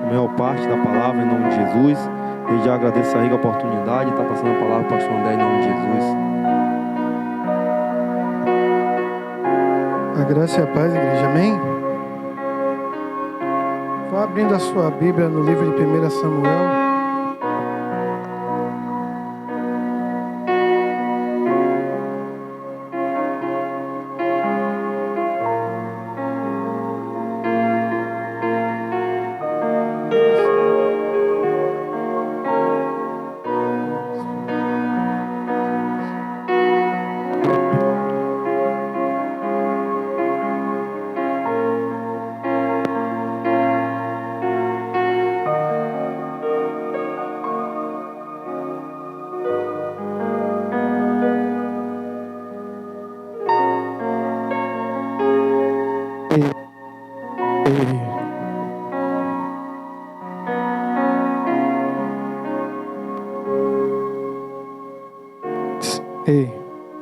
maior parte da palavra em nome de Jesus. Eu já agradeço a rica oportunidade de estar passando a palavra para o pastor André em nome de Jesus. A graça e a paz, igreja, amém? Vá abrindo a sua Bíblia no livro de 1 Samuel.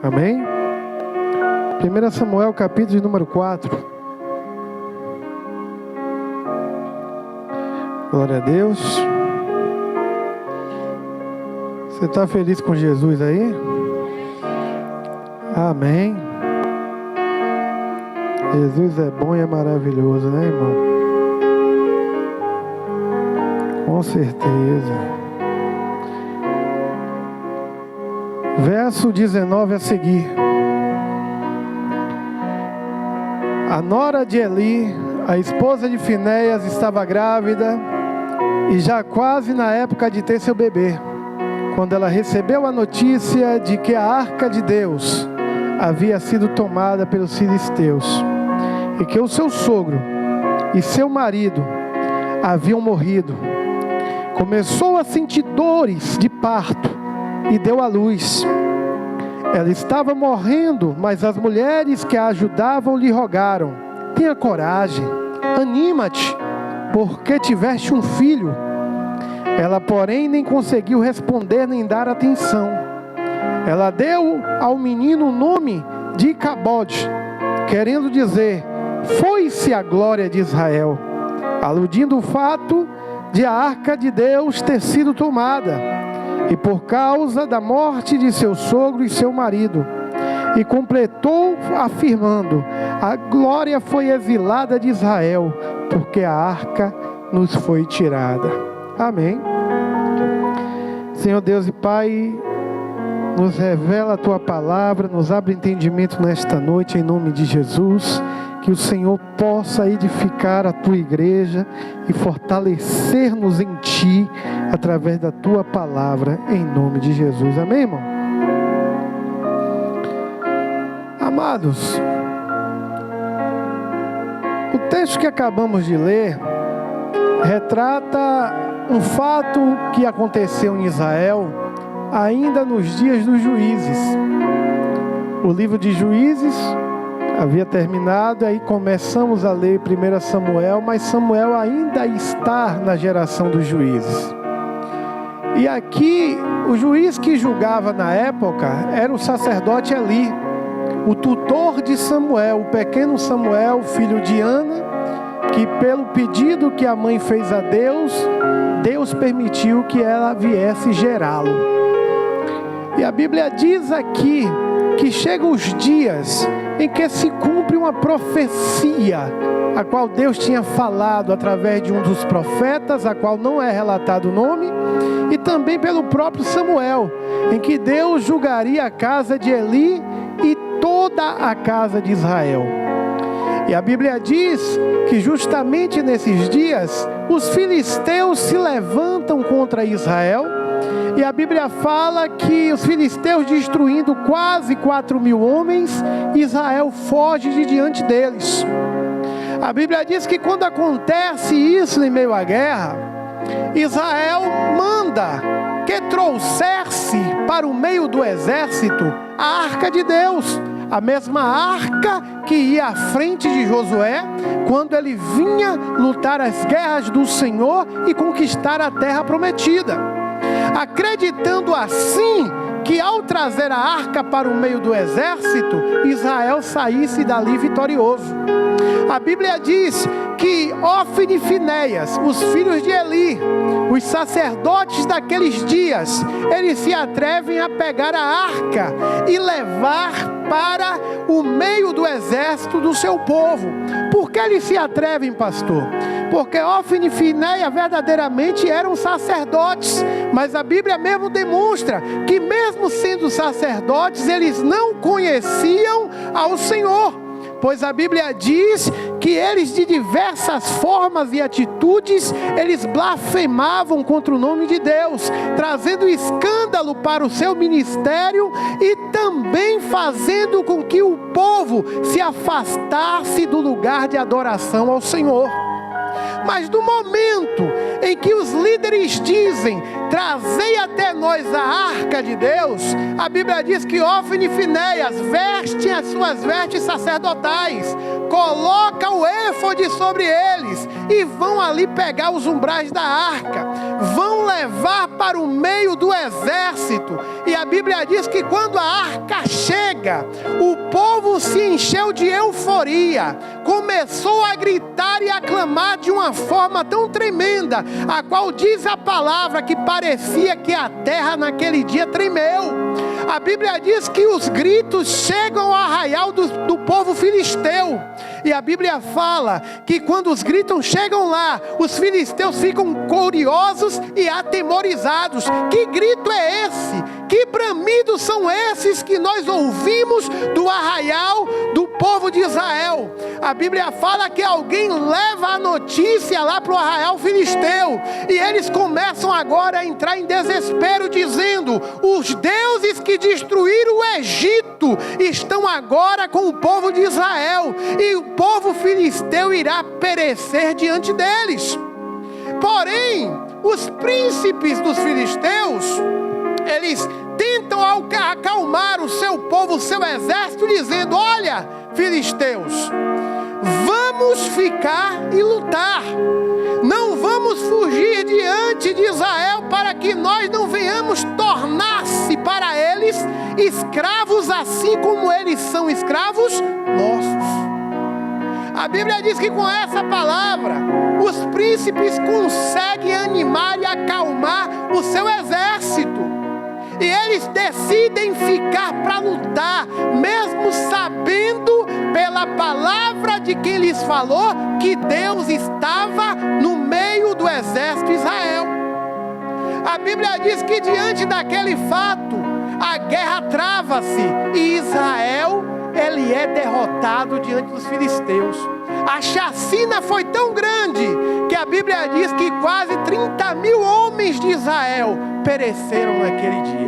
Amém? 1 Samuel, capítulo de número 4. Glória a Deus. Você está feliz com Jesus aí? Amém. Jesus é bom e é maravilhoso, né, irmão? Com certeza. Verso 19 a seguir. A nora de Eli, a esposa de Finéias, estava grávida e já quase na época de ter seu bebê, quando ela recebeu a notícia de que a arca de Deus havia sido tomada pelos filisteus e que o seu sogro e seu marido haviam morrido. Começou a sentir dores de parto e deu à luz. Ela estava morrendo, mas as mulheres que a ajudavam lhe rogaram: tenha coragem, anima-te, porque tiveste um filho. Ela, porém, nem conseguiu responder nem dar atenção. Ela deu ao menino o nome de Icabode, querendo dizer: foi-se a glória de Israel, aludindo o fato de a arca de Deus ter sido tomada, e por causa da morte de seu sogro e seu marido. E completou afirmando: a glória foi exilada de Israel, porque a arca nos foi tirada. Amém. Senhor Deus e Pai, nos revela a Tua palavra, nos abre entendimento nesta noite, em nome de Jesus. Que o Senhor possa edificar a Tua igreja e fortalecer-nos em Ti, através da Tua palavra, em nome de Jesus. Amém, irmão? Amados, o texto que acabamos de ler retrata um fato que aconteceu em Israel ainda nos dias dos juízes. O livro de Juízes havia terminado, aí começamos a ler 1 Samuel, mas Samuel ainda está na geração dos juízes. E aqui, o juiz que julgava na época era o sacerdote Eli, o tutor de Samuel, o pequeno Samuel, filho de Ana, que pelo pedido que a mãe fez a Deus, Deus permitiu que ela viesse gerá-lo. E a Bíblia diz aqui que chegam os dias em que se cumpre uma profecia, a qual Deus tinha falado através de um dos profetas, a qual não é relatado o nome, e também pelo próprio Samuel, em que Deus julgaria a casa de Eli e toda a casa de Israel. E a Bíblia diz que justamente nesses dias, os filisteus se levantam contra Israel. E a Bíblia fala que os filisteus, destruindo quase 4.000 homens, Israel foge de diante deles. A Bíblia diz que quando acontece isso em meio à guerra, Israel manda que trouxesse para o meio do exército a arca de Deus, a mesma arca que ia à frente de Josué, quando ele vinha lutar as guerras do Senhor e conquistar a terra prometida. Acreditando assim que ao trazer a arca para o meio do exército, Israel saísse dali vitorioso. A Bíblia diz que Ofni e Finéias, os filhos de Eli, os sacerdotes daqueles dias, eles se atrevem a pegar a arca e levar para o meio do exército do seu povo. Por que eles se atrevem, pastor? Porque Ofni e Finéias verdadeiramente eram sacerdotes, mas a Bíblia mesmo demonstra que mesmo sendo sacerdotes, eles não conheciam ao Senhor. Pois a Bíblia diz que eles, de diversas formas e atitudes, eles blasfemavam contra o nome de Deus, trazendo escândalo para o seu ministério e também fazendo com que o povo se afastasse do lugar de adoração ao Senhor. Mas no momento em que os líderes dizem: trazei até nós a arca de Deus, a Bíblia diz que Ofni e Finéias vestem as suas vestes sacerdotais, coloca o éfode sobre eles e vão ali pegar os umbrais da arca, vão levar para o meio do exército. E a Bíblia diz que quando a arca chega, o povo se encheu de euforia, começou a gritar e a clamar de uma forma tão tremenda, a qual diz a palavra que parecia que a terra naquele dia tremeu. A Bíblia diz que os gritos chegam ao arraial do povo filisteu. E a Bíblia fala que quando os gritos chegam lá, os filisteus ficam curiosos e atemorizados. Que grito é esse? Que bramidos são esses que nós ouvimos do arraial do povo de Israel? A Bíblia fala que alguém leva a notícia lá para o arraial filisteu, e eles começam agora a entrar em desespero, dizendo: os deuses que destruíram o Egito estão agora com o povo de Israel, e o povo filisteu irá perecer diante deles. Porém, os príncipes dos filisteus, eles tentam acalmar o seu povo, o seu exército, dizendo: olha, filisteus, vamos ficar e lutar, não vamos fugir diante de Israel, para que nós não venhamos tornar-se para eles escravos, assim como eles são escravos nossos. A Bíblia diz que com essa palavra, os príncipes conseguem animar e acalmar o seu exército, e eles decidem ficar para lutar, mesmo sabendo pela palavra de quem lhes falou que Deus estava no meio do exército de Israel. A Bíblia diz que diante daquele fato, a guerra trava-se e Israel, ele é derrotado diante dos filisteus. A chacina foi tão grande que a Bíblia diz que quase 30.000 homens de Israel pereceram naquele dia.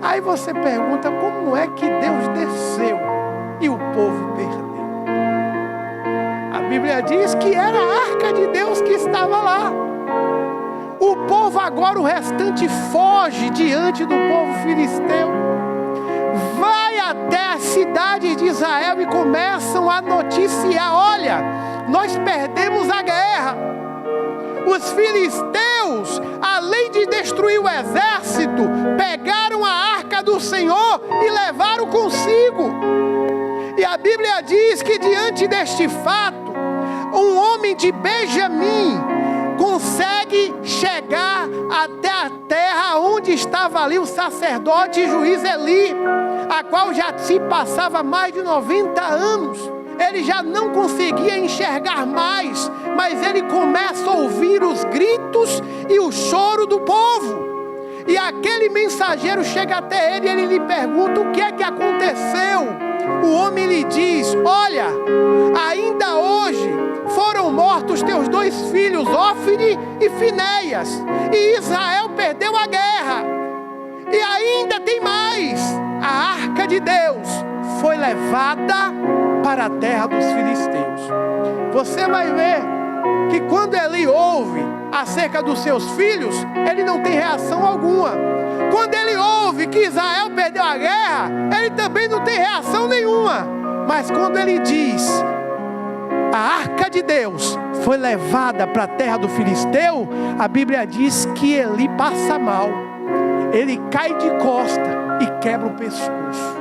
Aí você pergunta: como é que Deus desceu e o povo perdeu? A Bíblia diz que era a arca de Deus que estava lá. O povo agora, o restante, foge diante do povo filisteu, vai até a cidade de Israel e começam a noticiar: olha, nós perdemos a guerra. Os filisteus, além de destruir o exército, pegaram a arca do Senhor e levaram consigo. E a Bíblia diz que diante deste fato, um homem de Benjamim consegue chegar até a terra onde estava ali o sacerdote e juiz Eli, a qual já se passava mais de 90 anos. Ele já não conseguia enxergar mais, mas ele começa a ouvir os gritos e o choro do povo. E aquele mensageiro chega até ele e ele lhe pergunta: o que é que aconteceu? O homem lhe diz: olha, ainda hoje foram mortos teus 2 filhos, Ofni e Finéias, e Israel perdeu a guerra. E ainda tem mais: a arca de Deus foi levada para a terra dos filisteus. Você vai ver que quando Eli ouve acerca dos seus filhos, ele não tem reação alguma. Quando ele ouve que Israel perdeu a guerra, ele também não tem reação nenhuma. Mas quando ele diz: a arca de Deus foi levada para a terra do filisteu, a Bíblia diz que Eli passa mal. Ele cai de costa e quebra o pescoço,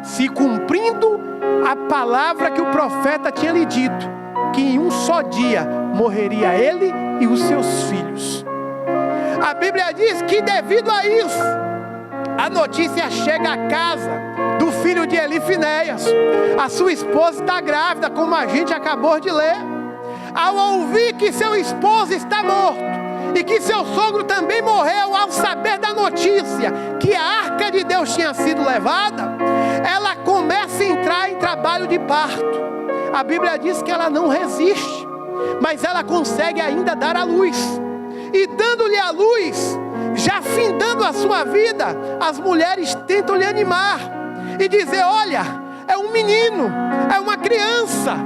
se cumprindo a palavra que o profeta tinha lhe dito: que em um só dia morreria ele e os seus filhos. A Bíblia diz que devido a isso, a notícia chega à casa do filho de Eli, Finéias. A sua esposa está grávida, como a gente acabou de ler. Ao ouvir que seu esposo está morto e que seu sogro também morreu, ao saber da notícia que a arca de Deus tinha sido levada, ela começa a entrar em trabalho de parto. A Bíblia diz que ela não resiste, mas ela consegue ainda dar à luz. E dando-lhe a luz, já findando a sua vida, as mulheres tentam lhe animar e dizer: olha, é um menino, é uma criança.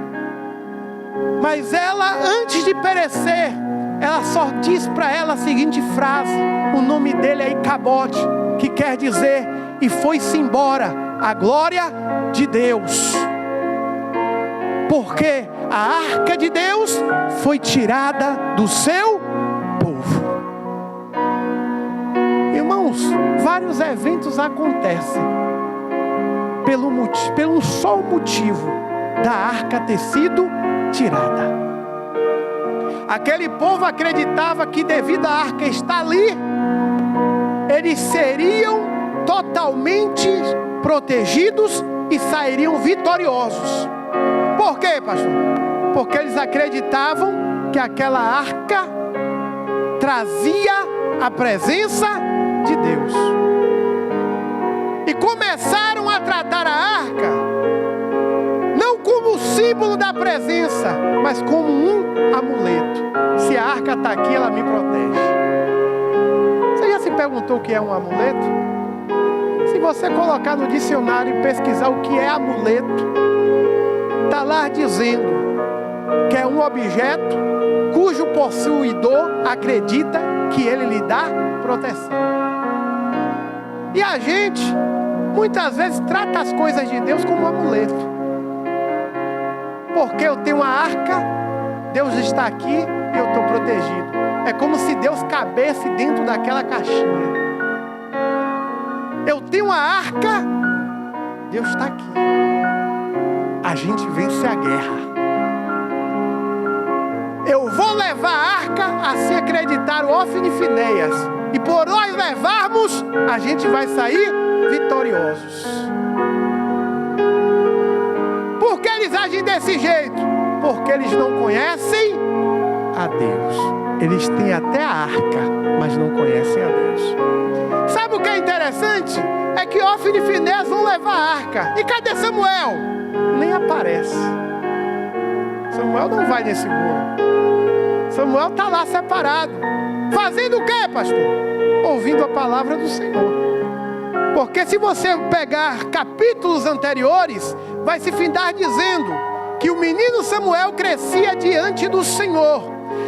Mas ela, antes de perecer, ela só diz para ela a seguinte frase: o nome dele é Icabote, que quer dizer: e foi-se embora a glória de Deus. Porque a arca de Deus foi tirada do seu povo. Irmãos, vários eventos acontecem pelo só motivo da arca ter sido tirada. Aquele povo acreditava que devido à arca estar ali, eles seriam totalmente protegidos e sairiam vitoriosos. Por quê, pastor? Porque eles acreditavam que aquela arca trazia a presença de Deus. E começaram a tratar a arca não como símbolo da presença, mas como um amuleto. Se a arca está aqui, ela me protege. Você já se perguntou o que é um amuleto? Se você colocar no dicionário e pesquisar o que é amuleto, está lá dizendo que é um objeto cujo possuidor acredita que ele lhe dá proteção. E a gente muitas vezes trata as coisas de Deus como um amuleto. Porque eu tenho uma arca, Deus está aqui e eu estou protegido. É como se Deus cabesse dentro daquela caixinha. Eu tenho uma arca, Deus está aqui. A gente vence a guerra. Eu vou levar a arca, assim acreditaram Ofni e Finéias. E por nós levarmos, a gente vai sair vitoriosos. Por que eles agem desse jeito? Porque eles não conhecem a Deus. Eles têm até a arca, mas não conhecem a Deus. Sabe o que é interessante? É que Ofni e Finéias vão levar a arca. E cadê Samuel? Nem aparece. Samuel não vai nesse bolo. Samuel está lá separado. Fazendo o quê, pastor? Ouvindo a palavra do Senhor. Porque se você pegar capítulos anteriores, vai se findar dizendo que o menino Samuel crescia diante do Senhor.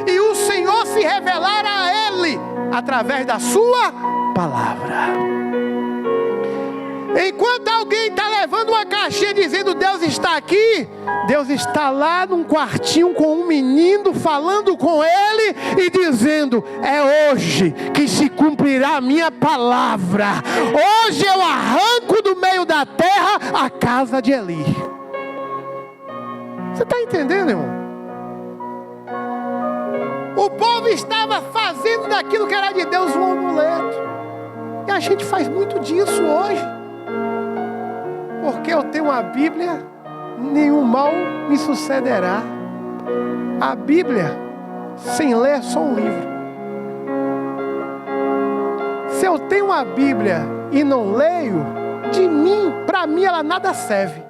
E o Senhor se revelara a ele através da sua palavra. Enquanto alguém está levando uma caixinha dizendo Deus está aqui, Deus está lá num quartinho com um menino, falando com ele e dizendo: é hoje que se cumprirá a minha palavra. Hoje eu arranco do meio da terra a casa de Eli. Você está entendendo, irmão? O povo estava fazendo daquilo que era de Deus um amuleto. E a gente faz muito disso hoje. Porque eu tenho a Bíblia, nenhum mal me sucederá. A Bíblia, sem ler, é só um livro. Se eu tenho a Bíblia e não leio, para mim ela nada serve.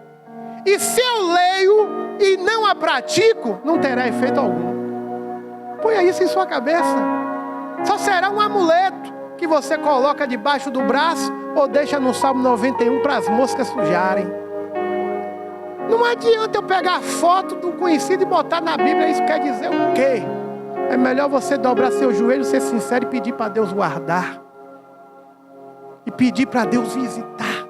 E se eu leio e não a pratico, não terá efeito algum. Ponha isso em sua cabeça. Só será um amuleto que você coloca debaixo do braço ou deixa no Salmo 91 para as moscas sujarem. Não adianta eu pegar a foto do conhecido e botar na Bíblia. Isso quer dizer o quê? É melhor você dobrar seu joelho, ser sincero e pedir para Deus guardar. E pedir para Deus visitar.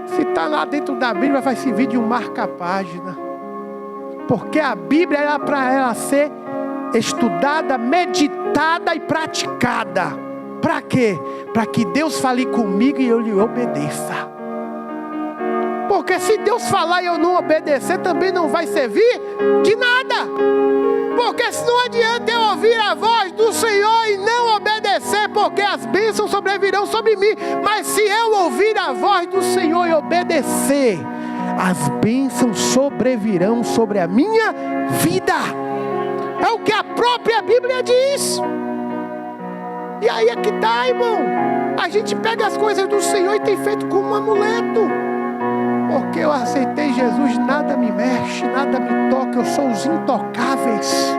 Se está lá dentro da Bíblia, vai servir de um marca-página. Porque a Bíblia era para ela ser estudada, meditada e praticada. Para quê? Para que Deus fale comigo e eu lhe obedeça. Porque se Deus falar e eu não obedecer, também não vai servir de nada. Porque se não adianta eu ouvir a voz do Senhor e não obedecer, porque as bênçãos sobrevirão sobre mim. Mas se eu ouvir a voz do Senhor e obedecer, as bênçãos sobrevirão sobre a minha vida. É o que a própria Bíblia diz. E aí é que está, irmão. A gente pega as coisas do Senhor e tem feito como um amuleto. Porque eu aceitei Jesus, nada me mexe, nada me toca, eu sou os intocáveis.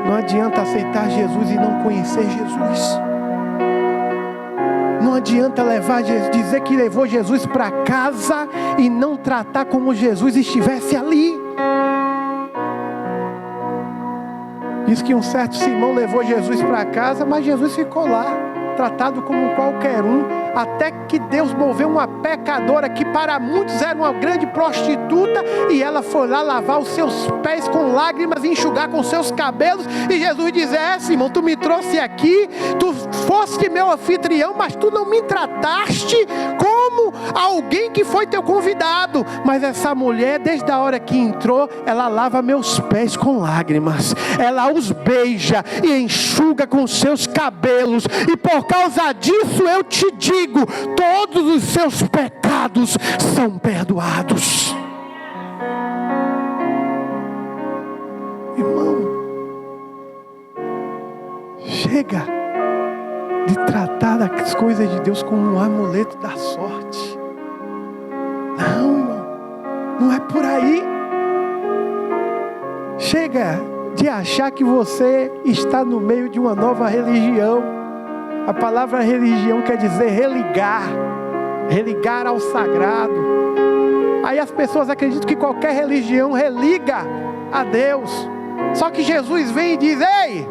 Não adianta aceitar Jesus e não conhecer Jesus. Não adianta dizer que levou Jesus para casa e não tratar como Jesus estivesse ali. Diz que um certo Simão levou Jesus para casa, mas Jesus ficou lá, tratado como qualquer um, até que Deus moveu uma pecadora que para muitos era uma grande prostituta, e ela foi lá lavar os seus pés com lágrimas e enxugar com seus cabelos. E Jesus diz: Simão, tu me trouxe aqui, tu foste meu anfitrião, mas tu não me trataste como alguém que foi teu convidado. Mas essa mulher, desde a hora que entrou, ela lava meus pés com lágrimas, ela os beija e enxuga com seus cabelos, e por causa disso eu te digo, todos os seus pecados são perdoados. Irmão, chega de tratar as coisas de Deus como um amuleto da sorte. Não, irmão, não é por aí. Chega de achar que você está no meio de uma nova religião. A palavra religião quer dizer religar, religar ao sagrado. Aí as pessoas acreditam que qualquer religião religa a Deus. Só que Jesus vem e diz: ei,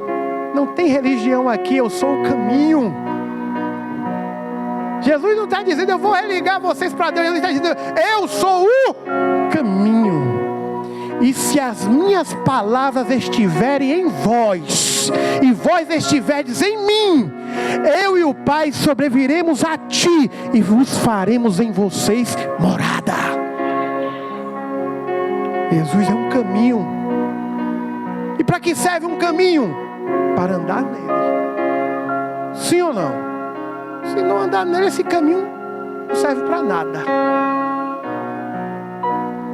não tem religião aqui, eu sou o caminho. Jesus não está dizendo eu vou religar vocês para Deus, ele está dizendo eu sou o caminho. E se as minhas palavras estiverem em vós, e vós estiverdes em mim, eu e o Pai sobreviremos a ti, e vos faremos em vocês morada. Jesus é um caminho. E para que serve um caminho? Para andar nele. Sim ou não? Se não andar nele, esse caminho não serve para nada.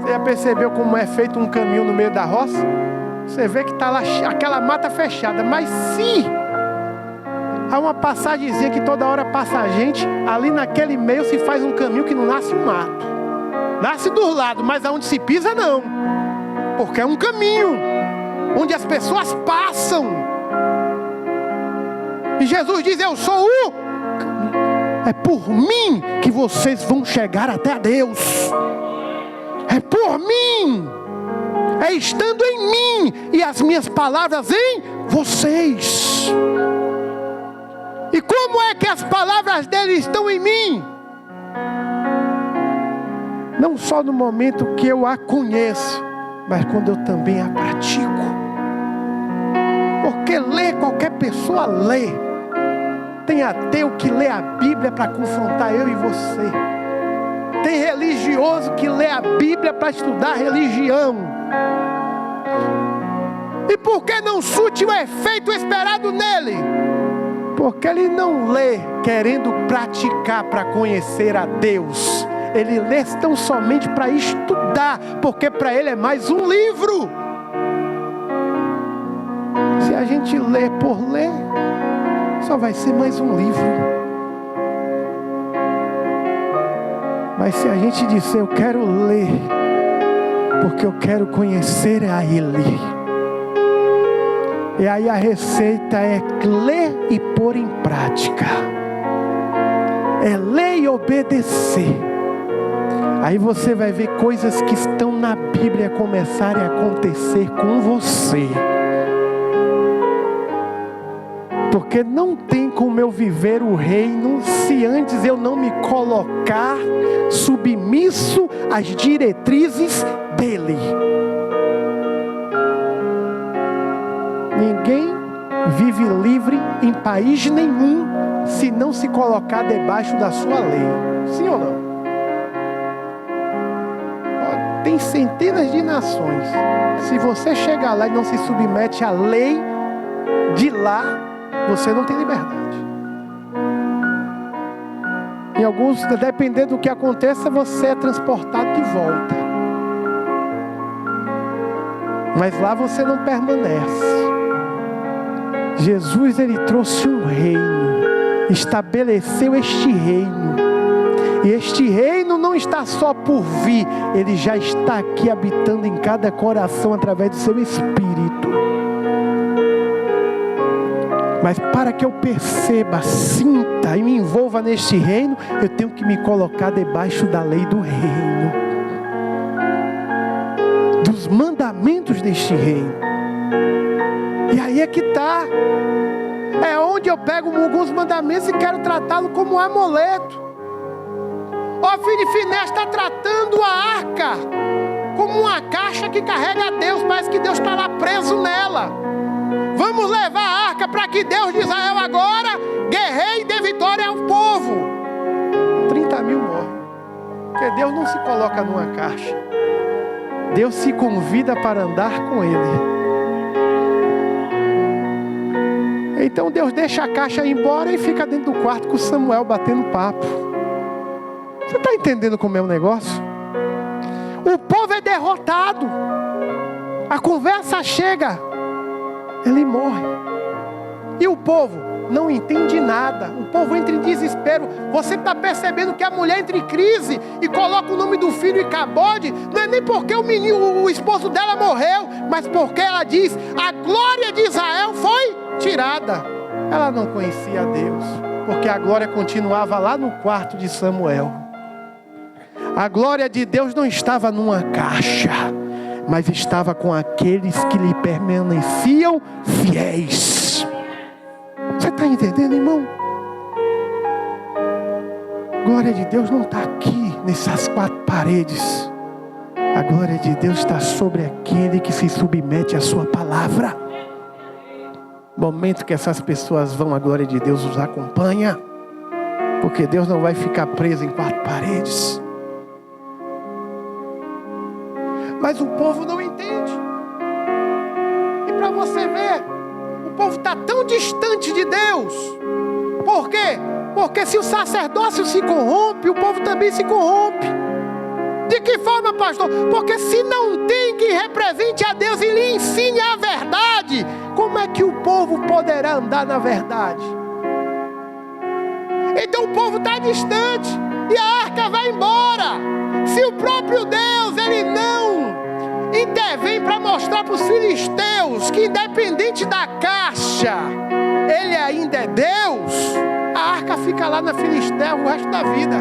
Você já percebeu como é feito um caminho no meio da roça? Você vê que está lá aquela mata fechada. Mas se há uma passagemzinha que toda hora passa a gente, ali naquele meio se faz um caminho que não nasce um mato. Nasce do lado, mas aonde se pisa não. Porque é um caminho onde as pessoas passam. E Jesus diz: eu sou o caminho. É por mim que vocês vão chegar até a Deus. É por mim, é estando em mim e as minhas palavras em vocês. E como é que as palavras dele estão em mim? Não só no momento que eu a conheço, mas quando eu também a pratico. Porque ler, qualquer pessoa lê. Tem ateu que lê a Bíblia para confrontar eu e você. Tem religioso que lê a Bíblia para estudar religião. E por que não surte o efeito esperado nele? Porque ele não lê querendo praticar para conhecer a Deus. Ele lê tão somente para estudar, porque para ele é mais um livro. Se a gente lê por ler, só vai ser mais um livro. Mas se a gente disser eu quero ler, porque eu quero conhecer a Ele, e aí a receita é ler e pôr em prática. É ler e obedecer. Aí você vai ver coisas que estão na Bíblia começarem a acontecer com você. Porque não tem como eu viver o reino se antes eu não me colocar submisso às diretrizes dele. Ninguém vive livre em país nenhum se não se colocar debaixo da sua lei. Sim ou não? tem centenas de nações. Se você chegar lá e não se submete à lei de lá, você não tem liberdade. Em alguns, dependendo do que aconteça, você é transportado de volta. Mas lá você não permanece. Jesus, ele trouxe um reino, estabeleceu este reino. E este reino não está só por vir, ele já está aqui habitando em cada coração através do seu Espírito. Mas para que eu perceba, sinta e me envolva neste reino, eu tenho que me colocar debaixo da lei do reino, dos mandamentos deste reino. E aí é que está. É onde eu pego alguns mandamentos e quero tratá-lo como um amuleto. Ó, filho de Finéias está tratando a arca como uma caixa que carrega a Deus. Parece que Deus está lá preso nela. Vamos levar a arca para que Deus de Israel agora guerreie e dê vitória ao povo. 30 mil morrem. Porque Deus não se coloca numa caixa. Deus se convida para andar com Ele. Então Deus deixa a caixa ir embora e fica dentro do quarto com Samuel batendo papo. Você está entendendo como é o negócio? O povo é derrotado. A conversa chega. Ele morre. E o povo não entende nada. O povo entra em desespero. Você está percebendo que a mulher entra em crise e coloca o nome do filho em Cabode? Não é nem porque o esposo dela morreu, mas porque ela diz: a glória de Israel foi tirada. Ela não conhecia Deus, porque a glória continuava lá no quarto de Samuel. A glória de Deus não estava numa caixa, mas estava com aqueles que lhe permaneciam fiéis. Você está entendendo, irmão? A glória de Deus não está aqui nessas quatro paredes. A glória de Deus está sobre aquele que se submete à sua palavra. No momento que essas pessoas vão, a glória de Deus os acompanha, porque Deus não vai ficar preso em quatro paredes. Mas o povo não entende. E para você ver, o povo está tão distante de Deus. Por quê? Porque se o sacerdócio se corrompe, o povo também se corrompe. De que forma, pastor? Porque se não tem quem represente a Deus e lhe ensine a verdade, como é que o povo poderá andar na verdade? Então o povo está distante e a arca vai embora. Se o próprio Deus, ele não intervém para mostrar para os filisteus que, independente da caixa, ele ainda é Deus, a arca fica lá na Filistéia o resto da vida.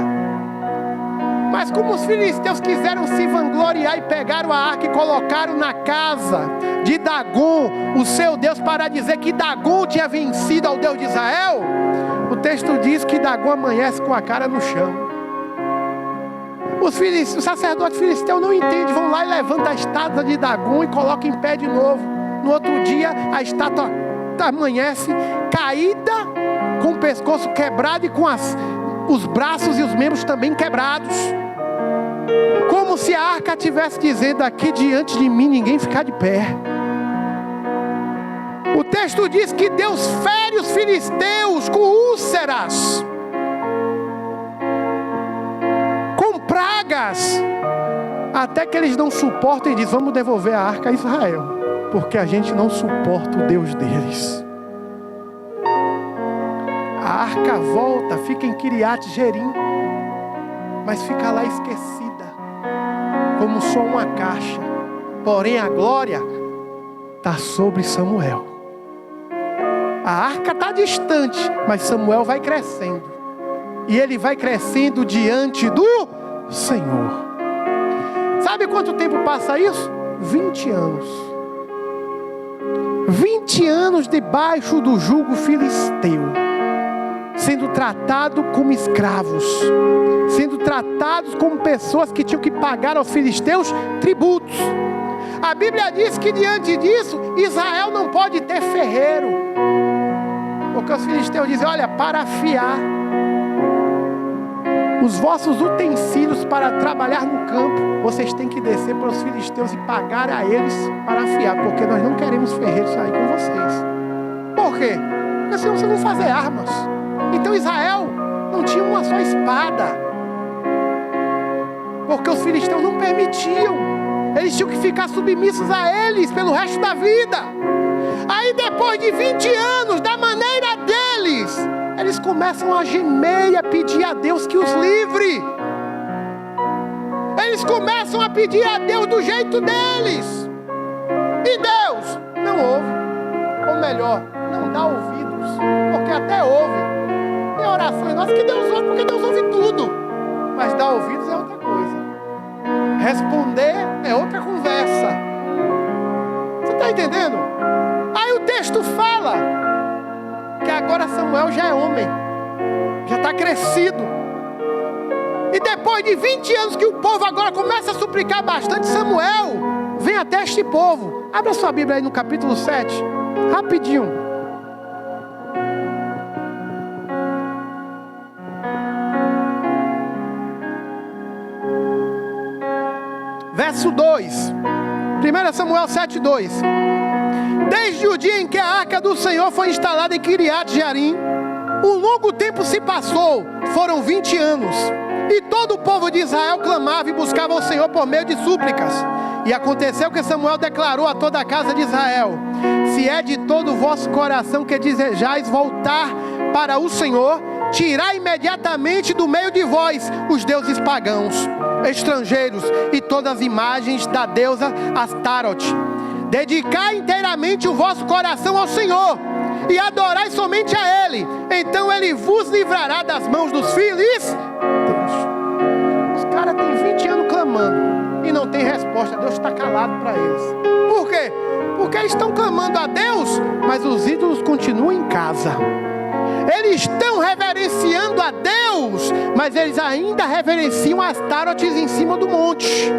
Mas como os filisteus quiseram se vangloriar e pegaram a arca e colocaram na casa de Dagon, o seu Deus, para dizer que Dagon tinha vencido ao Deus de Israel, o texto diz que Dagon amanhece com a cara no chão. Os sacerdotes filisteus não entendem, vão lá e levantam a estátua de Dagon e colocam em pé de novo. No outro dia a estátua amanhece caída, com o pescoço quebrado e com os braços e os membros também quebrados. Como se a arca estivesse dizendo: aqui diante de mim ninguém ficar de pé. O texto diz que Deus fere os filisteus com úlceras, com pragas, até que eles não suportam e dizem: vamos devolver a arca a Israel, porque a gente não suporta o Deus deles. A arca volta, fica em Kiriat Jearim, mas fica lá esquecida, como só uma caixa. Porém a glória está sobre Samuel. A arca está distante, mas Samuel vai crescendo. E ele vai crescendo diante do Senhor. Sabe quanto tempo passa isso? 20 anos. 20 anos debaixo do jugo filisteu, sendo tratado como escravos, sendo tratados como pessoas que tinham que pagar aos filisteus tributos. A Bíblia diz que diante disso, Israel não pode ter ferreiro, porque os filisteus dizem: olha, para afiar os vossos utensílios para trabalhar no campo, vocês têm que descer para os filisteus e pagar a eles para afiar, porque nós não queremos ferreiros sair com vocês. Por quê? Porque senão vocês vão fazer armas. Então Israel não tinha uma só espada, porque os filisteus não permitiam. Eles tinham que ficar submissos a eles pelo resto da vida. Aí depois de 20 anos, da maneira deles, eles começam a gemer e a pedir a Deus que os livre. Eles começam a pedir a Deus do jeito deles. E Deus não ouve. Ou melhor, não dá ouvidos. Porque até ouve. Tem orações nossas que Deus ouve, porque Deus ouve tudo. Mas dar ouvidos é outra coisa. Responder é outra conversa. Você está entendendo? Aí o texto fala que agora Samuel já é homem, já está crescido. E depois de 20 anos que o povo agora começa a suplicar bastante, Samuel vem até este povo. Abra sua Bíblia aí no capítulo 7, rapidinho. Verso 2, 1 Samuel 7:2. Desde o dia em que a arca do Senhor foi instalada em Kiriat Jearim, um longo tempo se passou, foram 20 anos. E todo o povo de Israel clamava e buscava o Senhor por meio de súplicas. E aconteceu que Samuel declarou a toda a casa de Israel: se é de todo o vosso coração que desejais voltar para o Senhor, tirai imediatamente do meio de vós os deuses pagãos, estrangeiros e todas as imagens da deusa Astarote. Dedicai inteiramente o vosso coração ao Senhor e adorai somente a Ele. Então Ele vos livrará das mãos dos filisteus. Os caras têm 20 anos clamando e não tem resposta. Deus está calado para eles. Por quê? Porque eles estão clamando a Deus, mas os ídolos continuam em casa. Eles estão reverenciando a Deus, mas eles ainda reverenciam as Astarotes em cima do monte.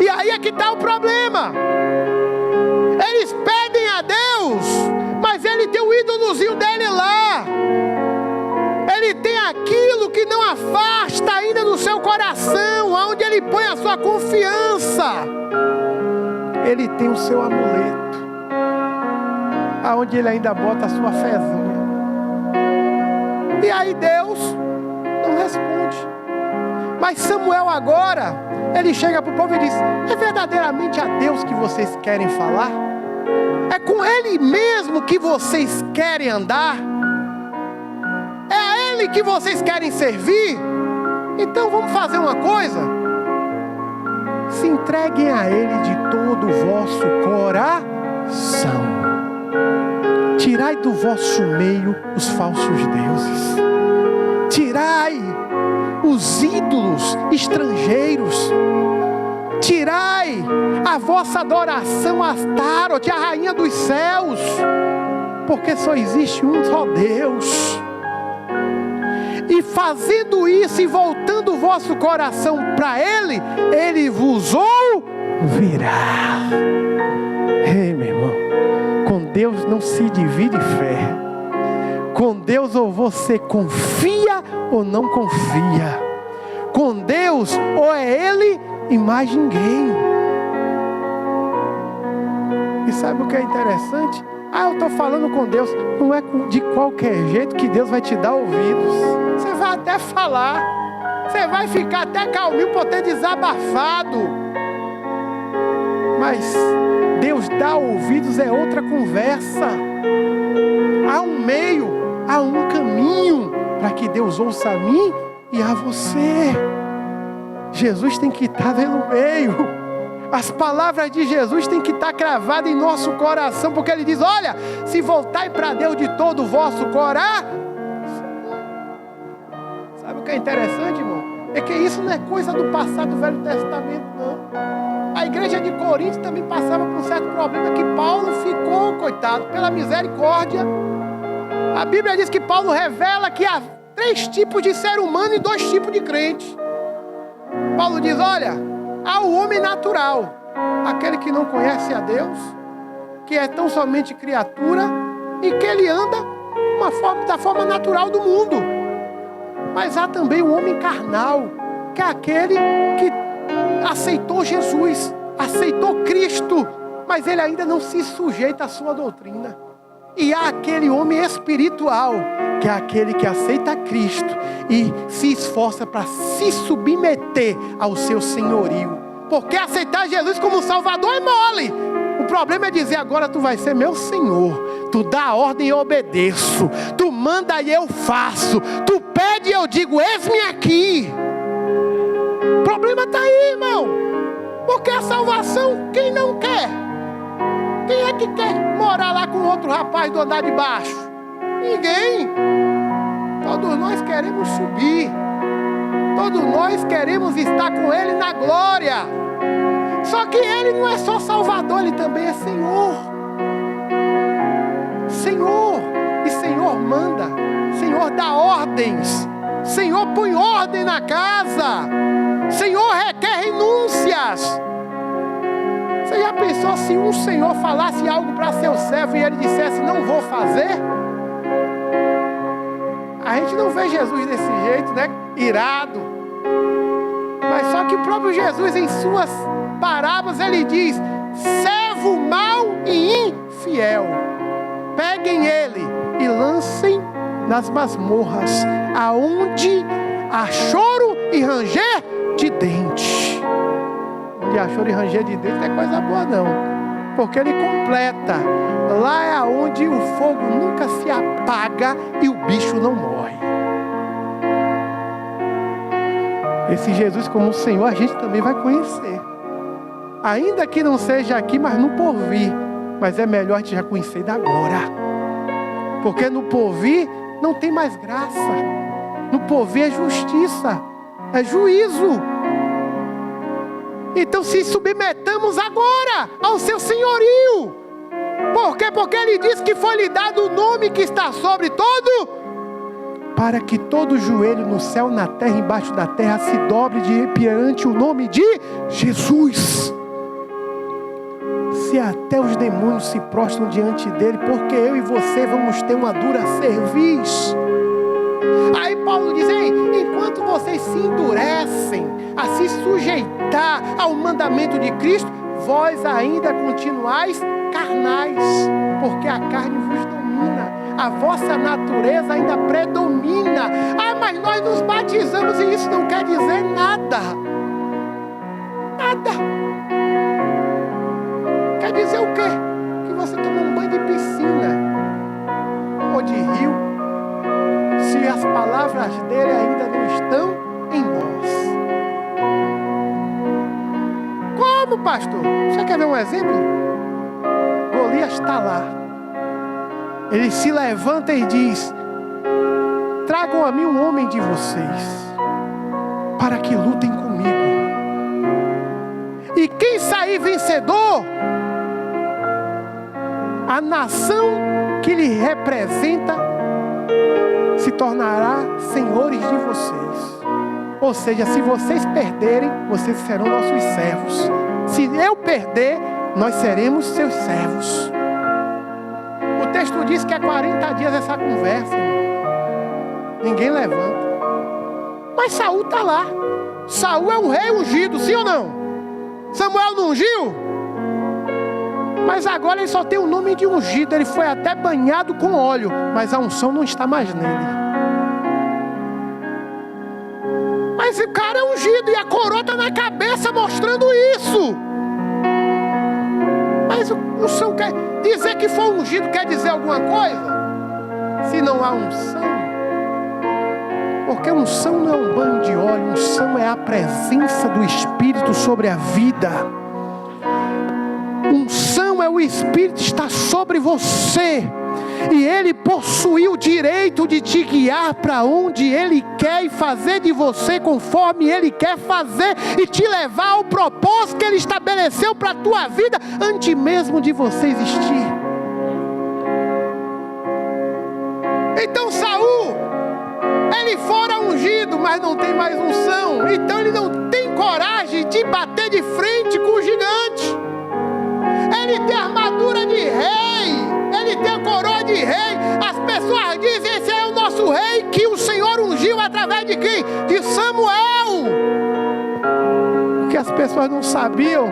E aí é que está o problema. Eles pedem a Deus, mas ele tem o ídolozinho dele lá. Ele tem aquilo que não afasta ainda do seu coração, onde ele põe a sua confiança. Ele tem o seu amuleto, aonde ele ainda bota a sua fezinha. E aí Deus não responde. Mas Samuel agora, ele chega para o povo e diz: é verdadeiramente a Deus que vocês querem falar? É com Ele mesmo que vocês querem andar? É a Ele que vocês querem servir? Então vamos fazer uma coisa: se entreguem a Ele de todo o vosso coração. Tirai do vosso meio os falsos deuses. Tirai os ídolos estrangeiros. Tirai a vossa adoração a Astarote, a rainha dos céus, porque só existe um só Deus. E fazendo isso e voltando o vosso coração para Ele, Ele vos ouvirá. Ei, meu irmão, com Deus não se divide fé. Com Deus ou você confia ou não confia. Com Deus ou é Ele e mais ninguém. E sabe o que é interessante? Eu estou falando com Deus. Não é de qualquer jeito que Deus vai te dar ouvidos. Você vai até falar. Você vai ficar até calminho por ter desabafado. Mas Deus dá ouvidos é outra conversa. Há um meio, há um caminho para que Deus ouça a mim e a você. Jesus tem que estar no meio. As palavras de Jesus têm que estar cravadas em nosso coração, porque Ele diz: olha, se voltai para Deus de todo o vosso coração. Sabe o que é interessante, irmão? É que isso não é coisa do passado do Velho Testamento, não. A igreja de Corinto também passava por um certo problema que Paulo ficou, coitado, pela misericórdia. A Bíblia diz que Paulo revela que há 3 tipos de ser humano e 2 tipos de crente. Paulo diz: olha, há o homem natural, aquele que não conhece a Deus, que é tão somente criatura e que ele anda da forma natural do mundo. Mas há também o homem carnal, que é aquele que aceitou Jesus, aceitou Cristo, mas ele ainda não se sujeita à sua doutrina. E há aquele homem espiritual, que é aquele que aceita Cristo e se esforça para se submeter ao seu senhorio. Porque aceitar Jesus como Salvador é mole. O problema é dizer: agora tu vai ser meu Senhor. Tu dá a ordem e eu obedeço. Tu manda e eu faço. Tu pede e eu digo: eis-me aqui. O problema está aí, irmão. Porque a salvação, quem não quer? Quem é que quer morar lá com outro rapaz do andar de baixo? Ninguém. Todos nós queremos subir. Todos nós queremos estar com Ele na glória. Só que Ele não é só Salvador, Ele também é Senhor. Senhor. E Senhor manda. Senhor dá ordens. Senhor põe ordem na casa. Senhor requer renúncias. Você já pensou se um Senhor falasse algo para seu servo e ele dissesse: não vou fazer? A gente não vê Jesus desse jeito, né? Irado. Mas só que o próprio Jesus, em suas parábolas, ele diz: servo mau e infiel, peguem ele e lancem nas masmorras, aonde há choro e ranger de dente. Onde há choro e ranger de dente não é coisa boa não, porque ele completa: lá é onde o fogo nunca se apaga e o bicho não morre. Esse Jesus como Senhor a gente também vai conhecer, ainda que não seja aqui, mas no porvir. Mas é melhor a gente já conhecer da agora, porque no porvir não tem mais graça. No porvir é justiça, é juízo. Então se submetamos agora ao seu senhorio. Por quê? Porque ele diz que foi lhe dado o nome que está sobre todo, para que todo joelho no céu, na terra, embaixo da terra, se dobre perante o nome de Jesus. Se até os demônios se prostram diante dele, porque eu e você vamos ter uma dura cerviz. Aí Paulo diz: ei, enquanto vocês se endurecem a se sujeitar ao mandamento de Cristo, vós ainda continuais carnais, porque a carne vos domina, a vossa natureza ainda predomina. Ah, mas nós nos batizamos e isso não quer dizer nada. Nada. Quer dizer o quê? Que você tomou um banho de piscina ou de rio, se as palavras dele ainda não estão em nós. Como, pastor? Você quer ver um exemplo? Golias está lá. Ele se levanta e diz: tragam a mim um homem de vocês, para que lutem comigo. E quem sair vencedor, a nação que lhe representa se tornará senhores de vocês. Ou seja, se vocês perderem, vocês serão nossos servos. Se eu perder, nós seremos seus servos. O texto diz que há 40 dias essa conversa, ninguém levanta. Mas Saul está lá. Saul é o rei ungido, sim ou não? Samuel não ungiu? Mas agora ele só tem o nome de ungido. Ele foi até banhado com óleo, mas a unção não está mais nele. Mas o cara é ungido e a coroa está na cabeça mostrando isso. Mas o Senhor quer dizer que foi ungido, quer dizer alguma coisa? Se não há unção, porque unção não é um banho de óleo, unção é a presença do Espírito sobre a vida. Unção é o Espírito estar sobre você, e Ele possui o direito de te guiar para onde Ele quer e fazer de você conforme Ele quer fazer, e te levar ao propósito que Ele estabeleceu para a tua vida antes mesmo de você existir. Então Saul, ele fora ungido, mas não tem mais unção. Então ele não tem coragem de bater de frente com o gigante. Ele tem armadura de rei, ele tem a coroa de rei. As pessoas dizem: esse é o nosso rei que o Senhor ungiu através de quem? De Samuel. O que as pessoas não sabiam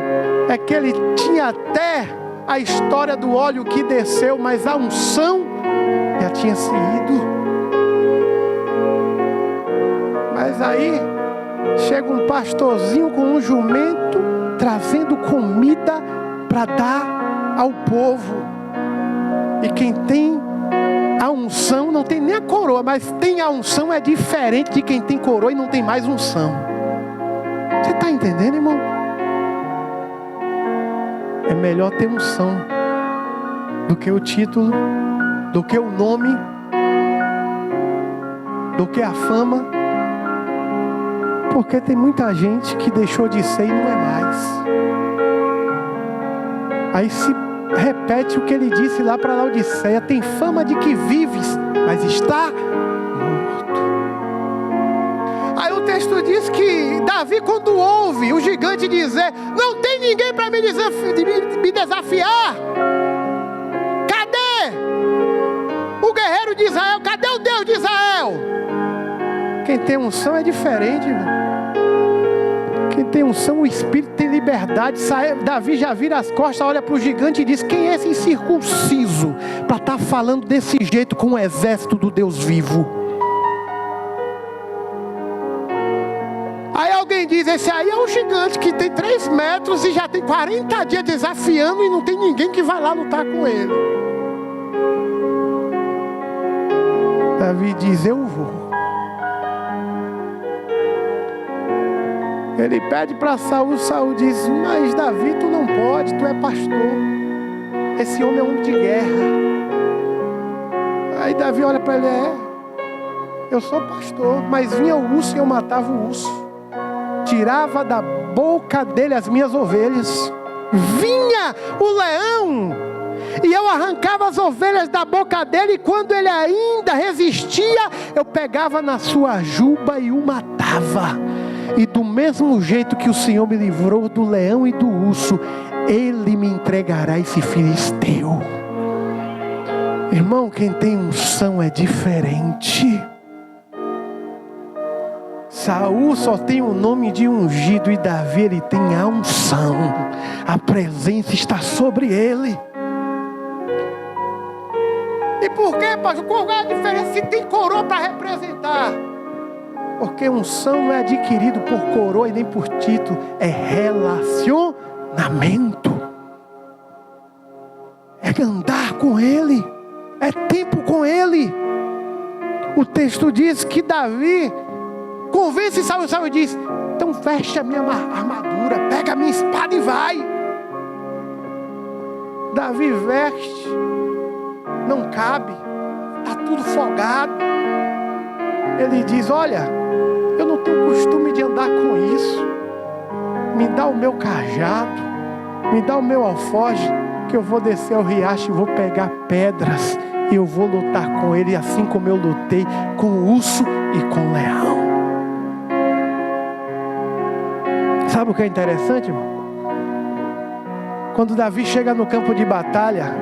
é que ele tinha até a história do óleo que desceu, mas a unção já tinha se ido. Mas aí chega um pastorzinho com um jumento trazendo comida para dar ao povo. E quem tem a unção não tem nem a coroa, mas tem a unção é diferente de quem tem coroa e não tem mais unção. Você está entendendo, irmão? É melhor ter unção do que o título, do que o nome, do que a fama. Porque tem muita gente que deixou de ser e não é mais. Aí se repete o que ele disse lá para Laodiceia: tem fama de que vives, mas está morto. Aí o texto diz que Davi, quando ouve o gigante dizer: não tem ninguém para me desafiar, cadê o guerreiro de Israel? Cadê o Deus de Israel? Quem tem unção é diferente, irmão. Quem tem unção, o Espírito tem liberdade. Davi já vira as costas, olha para o gigante e diz: quem é esse incircunciso para estar falando desse jeito com o exército do Deus vivo? Aí alguém diz: esse aí é um gigante que tem 3 metros e já tem 40 dias desafiando e não tem ninguém que vai lá lutar com ele. Davi diz: eu vou. Ele pede para Saul, Saul diz: mas Davi, tu não pode, tu é pastor. Esse homem é homem de guerra. Aí Davi olha para ele: eu sou pastor, mas vinha o urso e eu matava o urso. Tirava da boca dele as minhas ovelhas. Vinha o leão e eu arrancava as ovelhas da boca dele, e quando ele ainda resistia, eu pegava na sua juba e o matava. E do mesmo jeito que o Senhor me livrou do leão e do urso, Ele me entregará esse filisteu. Irmão, quem tem unção é diferente. Saul só tem o nome de ungido, e Davi, ele tem a unção. A presença está sobre ele. E por quê, pastor? Qual é a diferença se tem coroa para representar? Porque unção não é adquirido por coroa e nem por título, é relacionamento. É andar com Ele, é tempo com Ele. O texto diz que Davi convence Saul. Saul diz: então veste a minha armadura, pega a minha espada e vai. Davi veste, não cabe, está tudo folgado. Ele diz: olha, eu não tenho costume de andar com isso. Me dá o meu cajado, me dá o meu alforje, que eu vou descer ao riacho e vou pegar pedras, e eu vou lutar com ele, assim como eu lutei com o urso e com o leão. Sabe o que é interessante, irmão? Quando Davi chega no campo de batalha,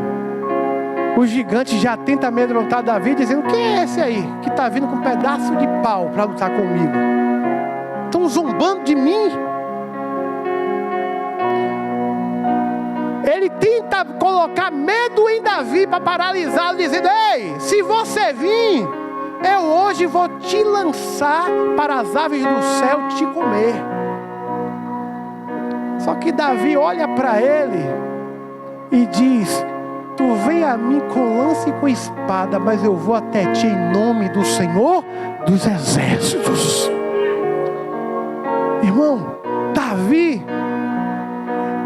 o gigante já tenta amedrontar Davi, dizendo: quem é esse aí que está vindo com um pedaço de pau para lutar comigo? Estão zombando de mim. Ele tenta colocar medo em Davi para paralisá-lo, dizendo: ei, se você vir, eu hoje vou te lançar para as aves do céu te comer. Só que Davi olha para ele e diz: tu vem a mim com lança e com espada, mas eu vou até ti em nome do Senhor dos exércitos. Irmão, Davi,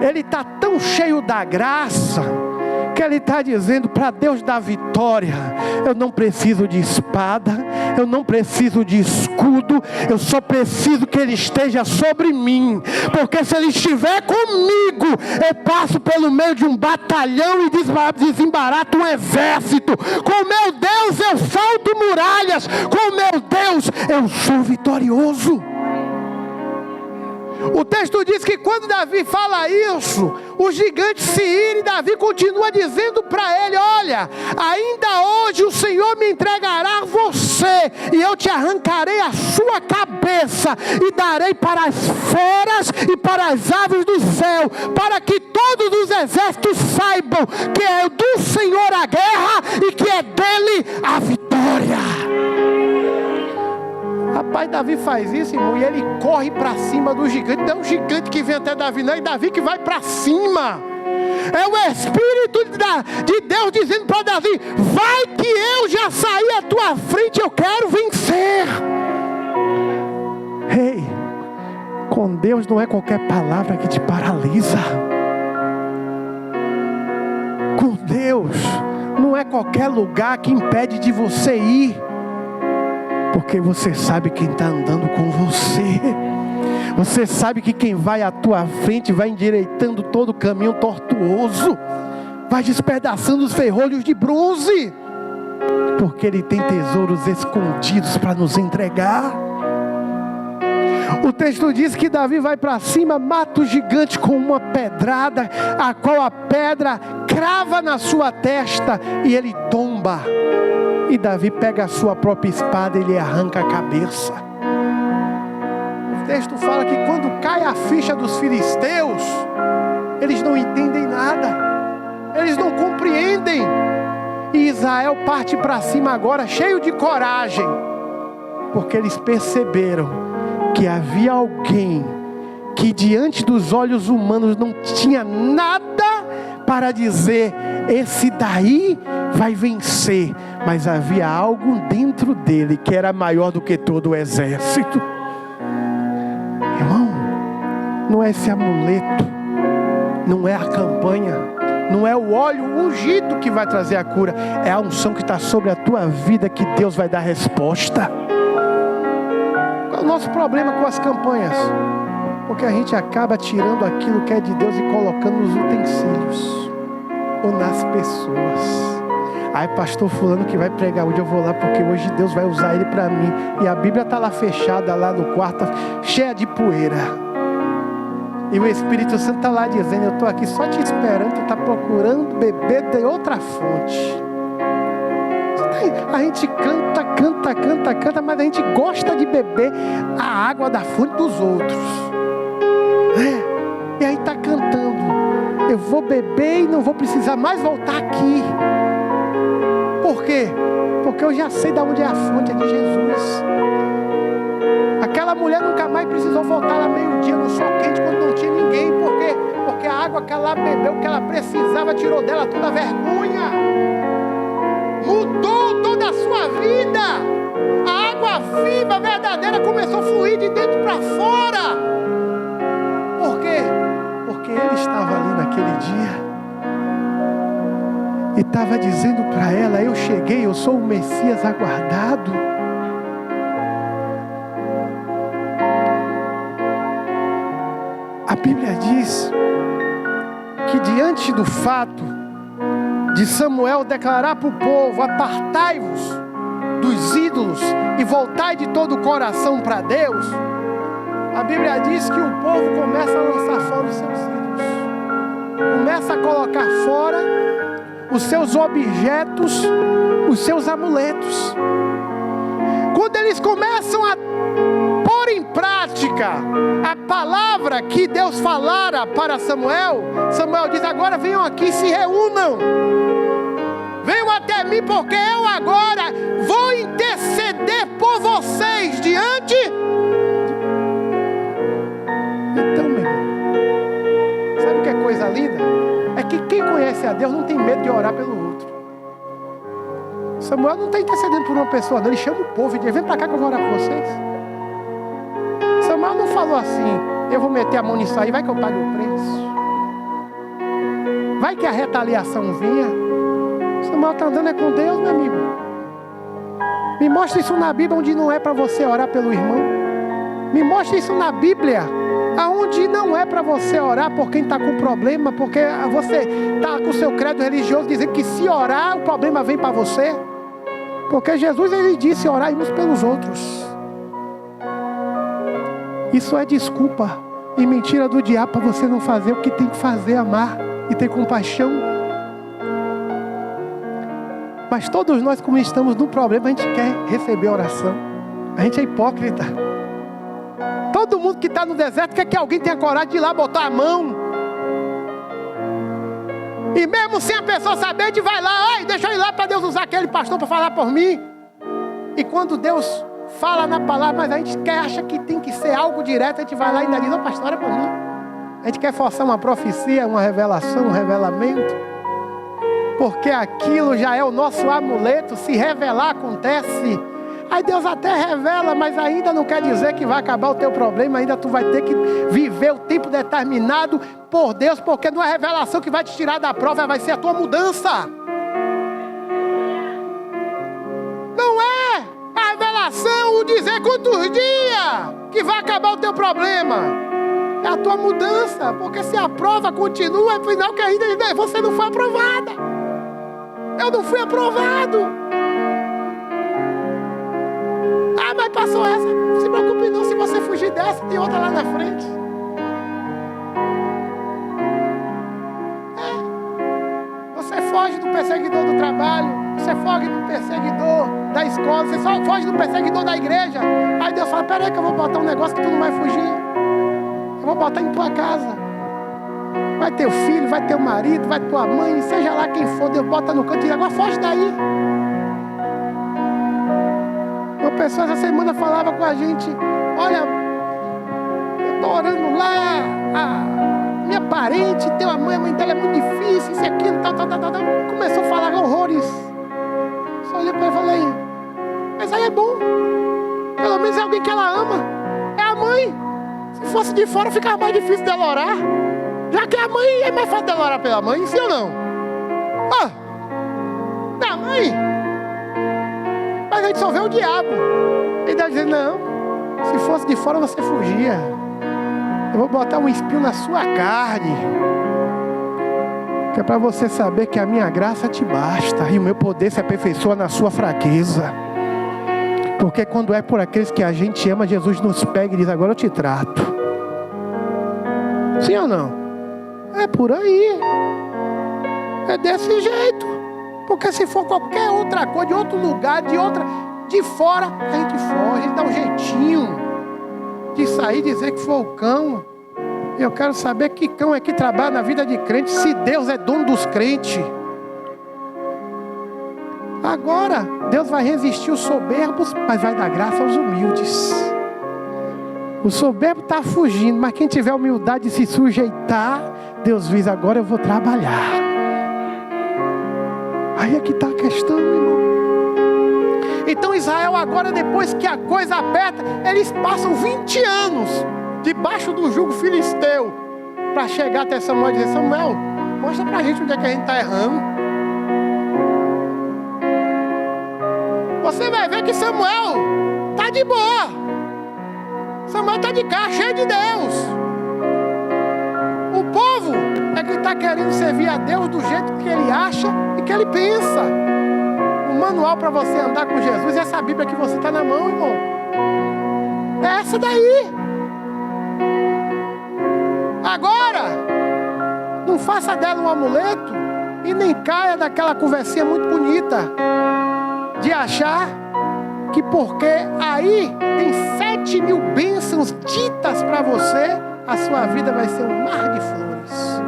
ele está tão cheio da graça, que ele está dizendo: para Deus dar vitória, eu não preciso de espada, eu não preciso de escudo, eu só preciso que Ele esteja sobre mim, porque se Ele estiver comigo, eu passo pelo meio de um batalhão e desembarato um exército. Com meu Deus eu salto muralhas, com meu Deus eu sou vitorioso. O texto diz que quando Davi fala isso, o gigante se ira, e Davi continua dizendo para ele: olha, ainda hoje o Senhor me entregará você você, e eu te arrancarei a sua cabeça, e darei para as feras e para as aves do céu, para que todos os exércitos saibam que é do Senhor a guerra, e que é dele a vitória. Rapaz, Davi faz isso, irmão, e ele corre para cima do gigante. Não é um gigante que vem até Davi, não, é Davi que vai para cima. É o Espírito de Deus dizendo para Davi: vai que eu já saí à tua frente, eu quero vencer. Ei, com Deus não é qualquer palavra que te paralisa. Com Deus não é qualquer lugar que impede de você ir, porque você sabe quem está andando com você. Você sabe que quem vai à tua frente vai endireitando todo o caminho tortuoso, vai despedaçando os ferrolhos de bronze, porque Ele tem tesouros escondidos para nos entregar. O texto diz que Davi vai para cima, mata o gigante com uma pedrada, a qual a pedra crava na sua testa e ele tomba. E Davi pega a sua própria espada e lhe arranca a cabeça. O texto fala que quando cai a ficha dos filisteus, eles não entendem nada, eles não compreendem. E Israel parte para cima agora cheio de coragem, porque eles perceberam que havia alguém que diante dos olhos humanos não tinha nada para dizer: esse daí vai vencer. Mas havia algo dentro dele que era maior do que todo o exército. Irmão, não é esse amuleto, não é a campanha, não é o óleo ungido que vai trazer a cura, é a unção que está sobre a tua vida que Deus vai dar resposta. Qual é o nosso problema com as campanhas? Porque a gente acaba tirando aquilo que é de Deus e colocando nos utensílios ou nas pessoas. Ai, pastor fulano que vai pregar hoje, eu vou lá porque hoje Deus vai usar ele para mim. E a Bíblia está lá fechada, lá no quarto, cheia de poeira. E o Espírito Santo está lá dizendo: eu estou aqui só te esperando, tu está procurando beber de outra fonte. A gente canta, mas a gente gosta de beber a água da fonte dos outros. E aí está cantando: eu vou beber e não vou precisar mais voltar aqui. Por quê? Porque eu já sei de onde é a fonte, é de Jesus. Aquela mulher nunca mais precisou voltar lá meio-dia no sol quente quando não tinha ninguém. Por quê? Porque a água que ela bebeu, que ela precisava, tirou dela toda a vergonha. Mudou toda a sua vida. A água viva, verdadeira, começou a fluir de dentro para fora. Por quê? Porque ele estava ali naquele dia e estava dizendo para ela: eu cheguei, eu sou o Messias aguardado. A Bíblia diz que diante do fato de Samuel declarar para o povo: apartai-vos dos ídolos e voltai de todo o coração para Deus, a Bíblia diz que o povo começa a lançar fora os seus ídolos, começa a colocar fora os seus objetos, os seus amuletos. Quando eles começam a pôr em prática a palavra que Deus falara para Samuel, Samuel diz: agora venham aqui, se reúnam, venham até mim, porque eu agora vou interceder por vocês diante. Então, meu irmão, sabe o que é coisa linda? É que quem conhece a Deus não tem medo de orar pelo outro. Samuel não está intercedendo por uma pessoa, não. Ele chama o povo e diz: vem para cá que eu vou orar por vocês. Samuel não falou assim: eu vou meter a mão nisso aí, vai que eu pague o preço, vai que a retaliação venha. Samuel está andando é com Deus, meu amigo. Me mostra isso na Bíblia onde não é para você orar pelo irmão. Me mostra isso na Bíblia aonde não é para você orar por quem está com problema, porque você está com o seu credo religioso dizendo que se orar o problema vem para você. Porque Jesus, ele disse: orai uns pelos outros. Isso é desculpa e mentira do diabo para você não fazer o que tem que fazer: amar e ter compaixão. Mas todos nós, como estamos num problema, a gente quer receber oração. A gente é hipócrita. Todo mundo que está no deserto quer que alguém tenha coragem de ir lá botar a mão. E mesmo sem a pessoa saber, a gente vai lá, ai, deixa eu ir lá para Deus usar aquele pastor para falar por mim. E quando Deus fala na palavra, mas a gente acha que tem que ser algo direto, a gente vai lá e ainda diz, ô pastor, ora por mim. A gente quer forçar uma profecia, uma revelação, um revelamento. Porque aquilo já é o nosso amuleto, se revelar acontece. Aí Deus até revela, mas ainda não quer dizer que vai acabar o teu problema. Ainda tu vai ter que viver o tempo determinado por Deus, porque não é a revelação que vai te tirar da prova, vai ser a tua mudança. Não é a revelação, o dizer quantos dias que vai acabar o teu problema. É a tua mudança, porque se a prova continua, é final que ainda você não foi aprovada. Eu não fui aprovado. Ah, mas passou essa. Não se preocupe não, se você fugir dessa, tem outra lá na frente. Você foge do perseguidor do trabalho, você foge do perseguidor da escola, você só foge do perseguidor da igreja. Aí Deus fala, peraí que eu vou botar um negócio que tu não vai fugir. Eu vou botar em tua casa. Vai teu filho, vai teu marido, vai tua mãe, seja lá quem for, Deus bota no canto e agora foge daí. Uma pessoa essa semana falava com a gente, olha, eu estou orando lá, a minha parente tem uma mãe, a mãe dela é muito difícil, isso e aquilo, tal. Começou a falar horrores. Só olhei para ela e falei, mas aí é bom, pelo menos é alguém que ela ama, é a mãe. Se fosse de fora ficava mais difícil dela orar. Já que a mãe é mais fácil dela orar pela mãe, sim ou não? Da mãe. Mas a gente só vê o diabo. Ele deve dizer, não, se fosse de fora você fugia. Eu vou botar um espinho na sua carne. Que é para você saber que a minha graça te basta. E o meu poder se aperfeiçoa na sua fraqueza. Porque quando é por aqueles que a gente ama, Jesus nos pega e diz, agora eu te trato. Sim ou não? É por aí. É desse jeito. Porque se for qualquer outra coisa, de outro lugar, de fora, a gente foge, a gente dá um jeitinho de sair e dizer que foi o cão. Eu quero saber que cão é que trabalha na vida de crente, se Deus é dono dos crentes. Agora, Deus vai resistir os soberbos, mas vai dar graça aos humildes. O soberbo está fugindo, mas quem tiver humildade de se sujeitar, Deus diz, agora eu vou trabalhar. Aí é que está a questão, irmão. Então Israel agora, depois que a coisa aperta, eles passam 20 anos debaixo do jugo filisteu, para chegar até Samuel e dizer, Samuel, mostra pra gente onde é que a gente está errando. Você vai ver que Samuel está de boa. Samuel está de cá, cheio de Deus. O povo é que está querendo servir a Deus do jeito que ele acha e que ele pensa. O manual para você andar com Jesus é essa Bíblia que você está na mão, irmão. É essa daí. Agora, não faça dela um amuleto e nem caia daquela conversinha muito bonita de achar que porque aí tem 7.000 bênçãos ditas para você, a sua vida vai ser um mar de flores.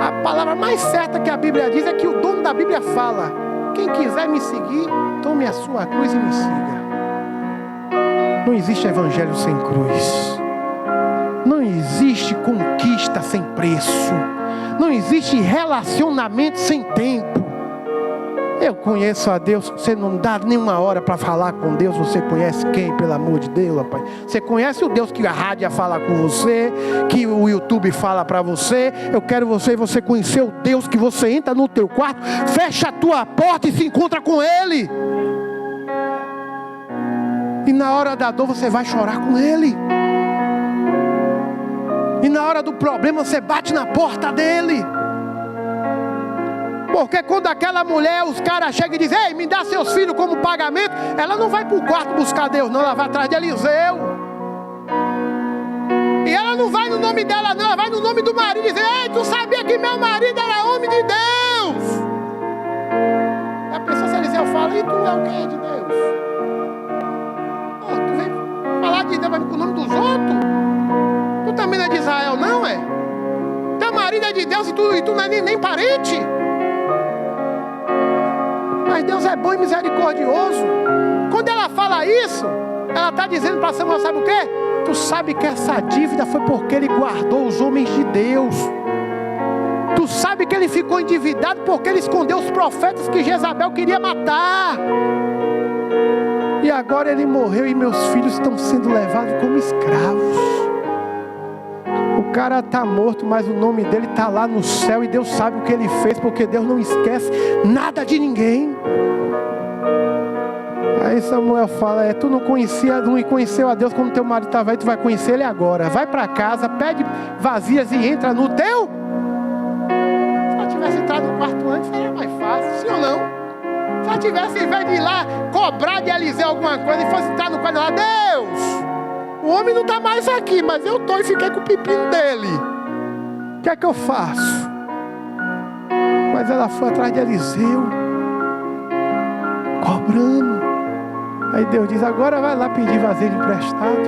A palavra mais certa que a Bíblia diz é que o dono da Bíblia fala, quem quiser me seguir, tome a sua cruz e me siga. Não existe evangelho sem cruz. Não existe conquista sem preço. Não existe relacionamento sem tempo. Eu conheço a Deus. Você não dá nenhuma hora para falar com Deus. Você conhece quem, pelo amor de Deus, rapaz? Você conhece o Deus que a rádio fala com você, que o YouTube fala para você. Eu quero você conhecer o Deus que você entra no teu quarto, fecha a tua porta e se encontra com Ele. E na hora da dor você vai chorar com Ele. E na hora do problema você bate na porta dele. Porque quando aquela mulher, os caras chegam e dizem, ei, me dá seus filhos como pagamento, ela não vai para o quarto buscar Deus, não, ela vai atrás de Eliseu. E ela não vai no nome dela, não, ela vai no nome do marido e diz, ei, tu sabia que meu marido era homem de Deus? Israel, quem é de Deus? Pô, tu vem falar de Deus com o nome dos outros? Tu também não é de Israel, não é? Teu marido é de Deus e tu não é nem parente? Mas Deus é bom e misericordioso. Quando ela fala isso, ela está dizendo para Samuel, sabe o quê? Tu sabe que essa dívida foi porque ele guardou os homens de Deus. Tu sabe que ele ficou endividado porque ele escondeu os profetas que Jezabel queria matar. E agora ele morreu e meus filhos estão sendo levados como escravos. O cara está morto, mas o nome dele está lá no céu e Deus sabe o que ele fez, porque Deus não esquece nada de ninguém. Aí Samuel fala, tu não conheceu a Deus quando teu marido estava aí, tu vai conhecer ele agora. Vai para casa, pede vazias e entra no teu. Se ela tivesse entrado no quarto antes, seria mais fácil, sim ou não? Se ela tivesse, em vez de ir lá cobrar de Eliseu alguma coisa e fosse entrar no quarto lá, Deus, o homem não está mais aqui, mas eu estou e fiquei com o pepino dele. O que é que eu faço? Mas ela foi atrás de Eliseu, cobrando. Aí Deus diz, agora vai lá pedir vasilha emprestado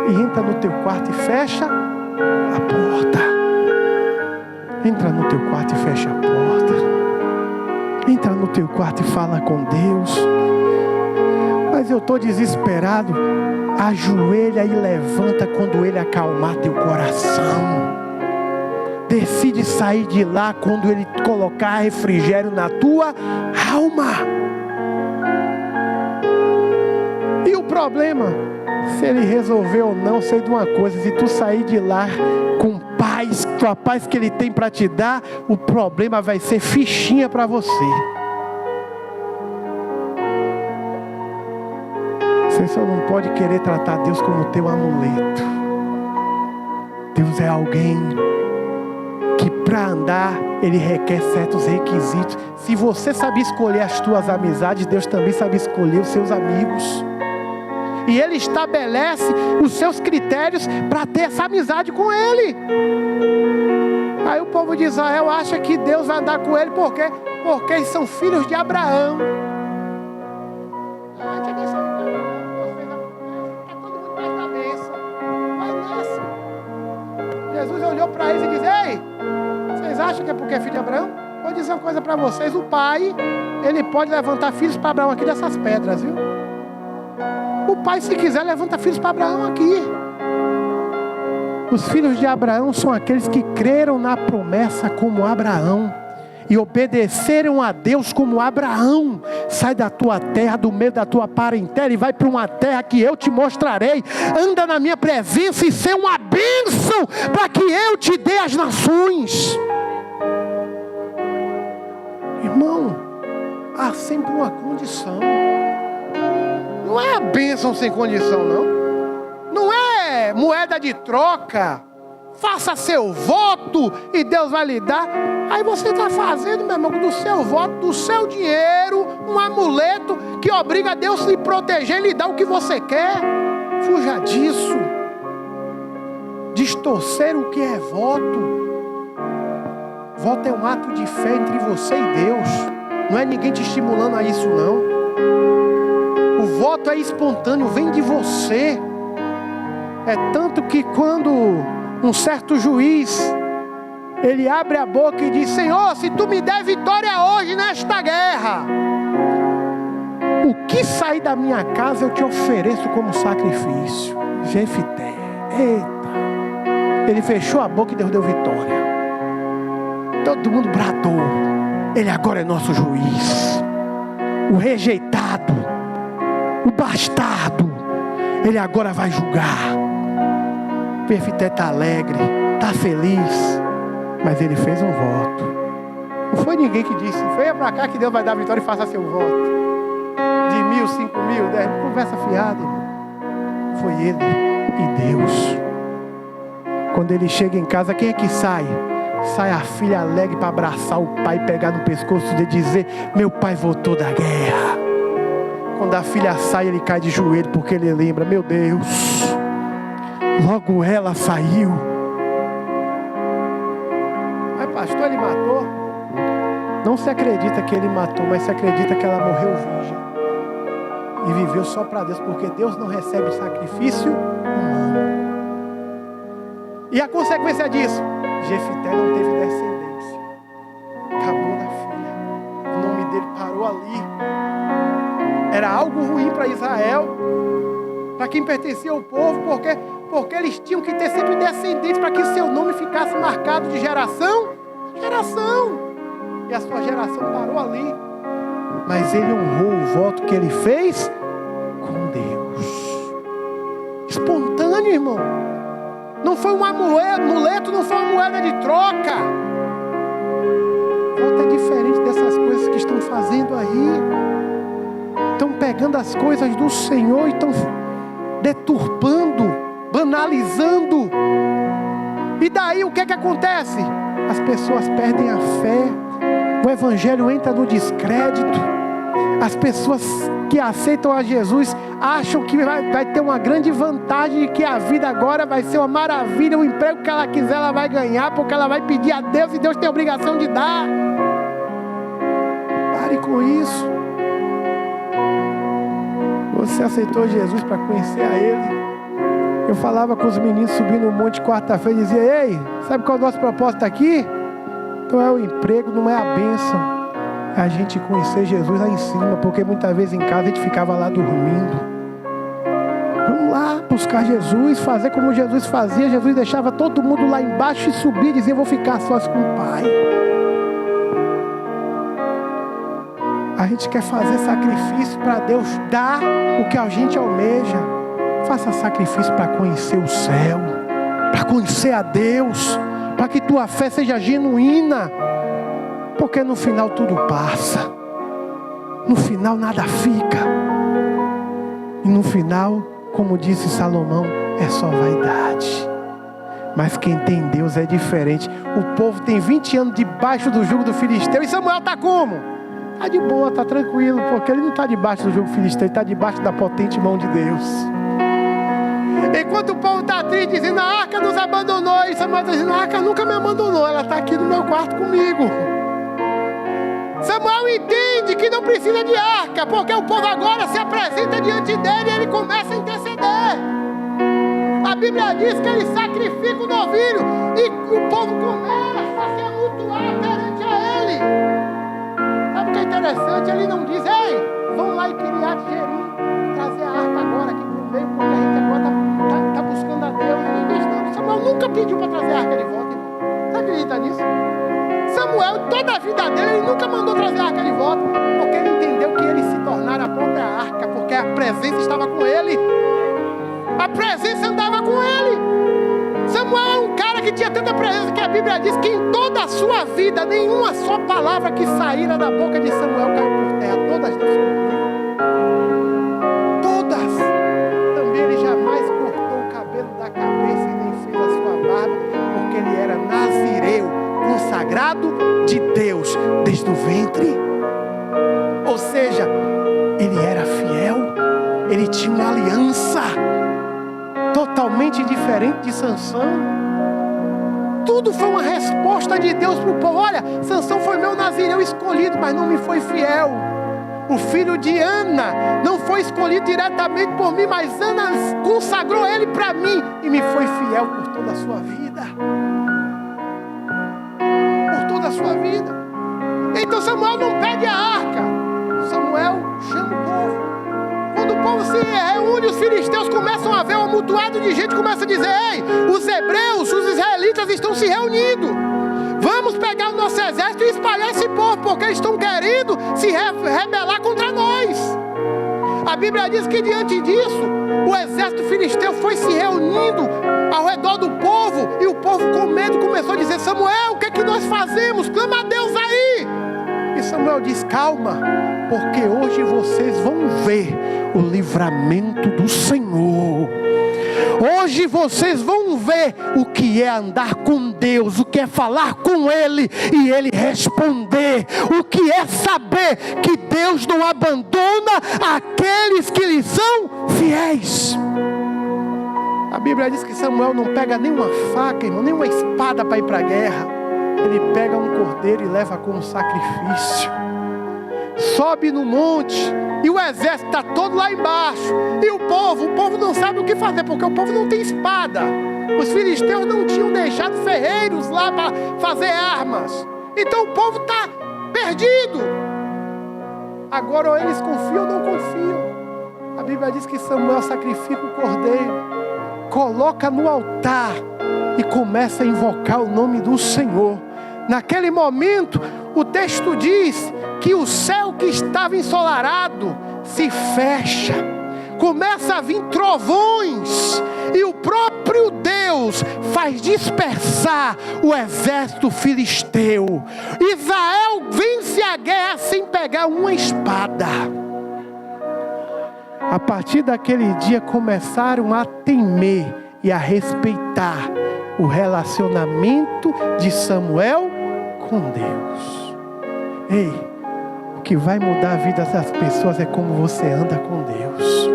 e entra no teu quarto e fecha a porta. Entra no teu quarto e fecha a porta. Entra no teu quarto e fala com Deus. Mas eu estou desesperado. Ajoelha e levanta quando Ele acalmar teu coração. Decide sair de lá quando Ele colocar refrigério na tua alma. E o problema, se Ele resolver ou não, sei de uma coisa, se tu sair de lá com paz, com a paz que Ele tem para te dar, o problema vai ser fichinha para você. Você só não pode querer tratar Deus como teu amuleto. Deus é alguém que para andar Ele requer certos requisitos. Se você sabe escolher as tuas amizades, Deus também sabe escolher os seus amigos. E Ele estabelece os seus critérios para ter essa amizade com Ele. Aí o povo de Israel acha que Deus vai andar com ele porque eles são filhos de Abraão. Jesus olhou para eles e disse, ei, vocês acham que é porque é filho de Abraão? Vou dizer uma coisa para vocês, o pai, ele pode levantar filhos para Abraão aqui dessas pedras, viu? O pai, se quiser, levanta filhos para Abraão aqui. Os filhos de Abraão são aqueles que creram na promessa como Abraão e obedeceram a Deus como Abraão. Sai da tua terra, do meio da tua parentela e vai para uma terra que eu te mostrarei. Anda na minha presença e ser uma bênção para que eu te dê as nações. Irmão, há sempre uma condição. Não é a bênção sem condição, não. Não é moeda de troca. Faça seu voto e Deus vai lhe dar. Aí você está fazendo, meu irmão, do seu voto, do seu dinheiro, um amuleto que obriga a Deus a lhe proteger e lhe dar o que você quer. Fuja disso. Distorcer o que é voto. Voto é um ato de fé entre você e Deus. Não é ninguém te estimulando a isso, não. O voto é espontâneo, vem de você. É tanto que quando um certo juiz, ele abre a boca e diz, Senhor, se tu me der vitória hoje nesta guerra, o que sair da minha casa eu te ofereço como sacrifício. Jefité, eita, ele fechou a boca e Deus deu vitória. Todo mundo bradou, ele agora é nosso juiz. O rejeitado, o bastardo, ele agora vai julgar. Jefité está alegre, está feliz, mas ele fez um voto. Não foi ninguém que disse, venha para cá que Deus vai dar vitória e faça seu voto. De 1.000, 5.000, 10, conversa fiada, irmão. Foi ele e Deus. Quando ele chega em casa, quem é que sai? Sai a filha alegre para abraçar o pai, pegar no pescoço e dizer, meu pai voltou da guerra. Quando a filha sai, ele cai de joelho porque ele lembra, meu Deus, logo ela saiu. Mas pastor, ele matou? Não se acredita que ele matou, mas se acredita que ela morreu virgem. e viveu só para Deus, porque Deus não recebe sacrifício humano. E a consequência disso, Jefité não teve descendência, acabou na filha, o nome dele parou ali. Era algo ruim para Israel, para quem pertencia ao povo, porque eles tinham que ter sempre descendentes para que seu nome ficasse marcado de geração em geração. E a sua geração parou ali. Mas ele honrou o voto que ele fez com Deus. Espontâneo, irmão. Não foi um amuleto, não foi uma moeda de troca. Voto é diferente dessas coisas que estão fazendo aí. Estão pegando as coisas do Senhor e estão deturpando, banalizando. E daí o que acontece? As pessoas perdem a fé. O evangelho entra no descrédito. As pessoas que aceitam a Jesus acham que vai ter uma grande vantagem, de que a vida agora vai ser uma maravilha, o emprego que ela quiser ela vai ganhar, porque ela vai pedir a Deus e Deus tem a obrigação de dar. Pare com isso. Você aceitou Jesus para conhecer a Ele. Eu falava com os meninos subindo o monte quarta-feira e dizia: ei, sabe qual é o nosso propósito aqui? Então é o emprego, não é a bênção. É a gente conhecer Jesus lá em cima, porque muitas vezes em casa a gente ficava lá dormindo. Vamos lá buscar Jesus, fazer como Jesus fazia. Jesus deixava todo mundo lá embaixo e subia e dizia: eu vou ficar sós com o Pai. A gente quer fazer sacrifício para Deus dar o que a gente almeja. Faça sacrifício para conhecer o céu, para conhecer a Deus, para que tua fé seja genuína, porque no final tudo passa, no final nada fica, e no final, como disse Salomão, é só vaidade. Mas quem tem Deus é diferente. O povo tem 20 anos debaixo do jugo do filisteu, e Samuel está como? Está de boa, está tranquilo, porque ele não está debaixo do jugo filisteu, ele está debaixo da potente mão de Deus. Enquanto o povo está triste, dizendo: a arca nos abandonou, e Samuel está dizendo: a arca nunca me abandonou, ela está aqui no meu quarto comigo. Samuel entende que não precisa de arca, porque o povo agora se apresenta diante dele e ele começa a interceder. A Bíblia diz que ele sacrifica o novilho e o povo começa a se amontoar perante a ele. Sabe o que é interessante? Ele não diz: ei, vão lá em Kiriat Jearim trazer a arca agora aqui pro meio, porque a gente agora está buscando a Deus. Ele não diz não. Samuel nunca pediu para trazer a arca de volta, irmão. Você acredita nisso? Samuel, toda a vida dele, ele nunca mandou trazer a arca de volta, porque ele entendeu que ele se tornara a própria arca, porque a presença estava com ele. A presença andava com ele. Samuel é um cara que tinha tanta presença que a Bíblia diz que em toda a sua vida, nenhuma só palavra que saíra da boca de Samuel caiu por terra. Todas Deus cumpriu. Todas. Também ele jamais cortou o cabelo da cabeça e nem fez a sua barba, porque ele era nazireu, consagrado de Deus desde o ventre. Ou seja, ele era fiel, ele tinha uma aliança totalmente diferente de Sansão. Tudo foi uma resposta de Deus para o povo. Olha, Sansão foi meu nazireu escolhido, mas não me foi fiel. O filho de Ana não foi escolhido diretamente por mim, mas Ana consagrou ele para mim e me foi fiel por toda a sua vida. Por toda a sua vida. Então Samuel não pede a arca, Samuel chama o povo. Quando o povo se reúne, os filisteus começam a ver um amontoado de gente, começa a dizer: ei, os hebreus, os israelitas estão se reunindo, vamos pegar o nosso exército e espalhar esse povo, porque eles estão querendo se rebelar contra nós. A Bíblia diz que diante disso, o exército filisteu foi se reunindo ao redor do povo, e o povo com medo começou a dizer: Samuel, o que é que nós fazemos? Clama a Deus aí. E Samuel diz: calma, porque hoje vocês vão ver o livramento do Senhor. Hoje vocês vão ver o que é andar com Deus, o que é falar com Ele e Ele responder, o que é saber que Deus não abandona aqueles que lhe são fiéis. A Bíblia diz que Samuel não pega nenhuma faca, irmão, nenhuma espada para ir para a guerra. Ele pega um cordeiro e leva como sacrifício. Só sobe no monte e o exército está todo lá embaixo. E o povo não sabe o que fazer, porque o povo não tem espada. Os filisteus não tinham deixado ferreiros lá para fazer armas. Então o povo está perdido. Agora ou eles confiam ou não confiam. A Bíblia diz que Samuel sacrifica o cordeiro, coloca no altar e começa a invocar o nome do Senhor. Naquele momento, o texto diz que o céu que estava ensolarado se fecha. Começa a vir trovões e o próprio Deus faz dispersar o exército filisteu. Israel vence a guerra sem pegar uma espada. A partir daquele dia começaram a temer e a respeitar o relacionamento de Samuel com Deus. Ei, o que vai mudar a vida dessas pessoas é como você anda com Deus.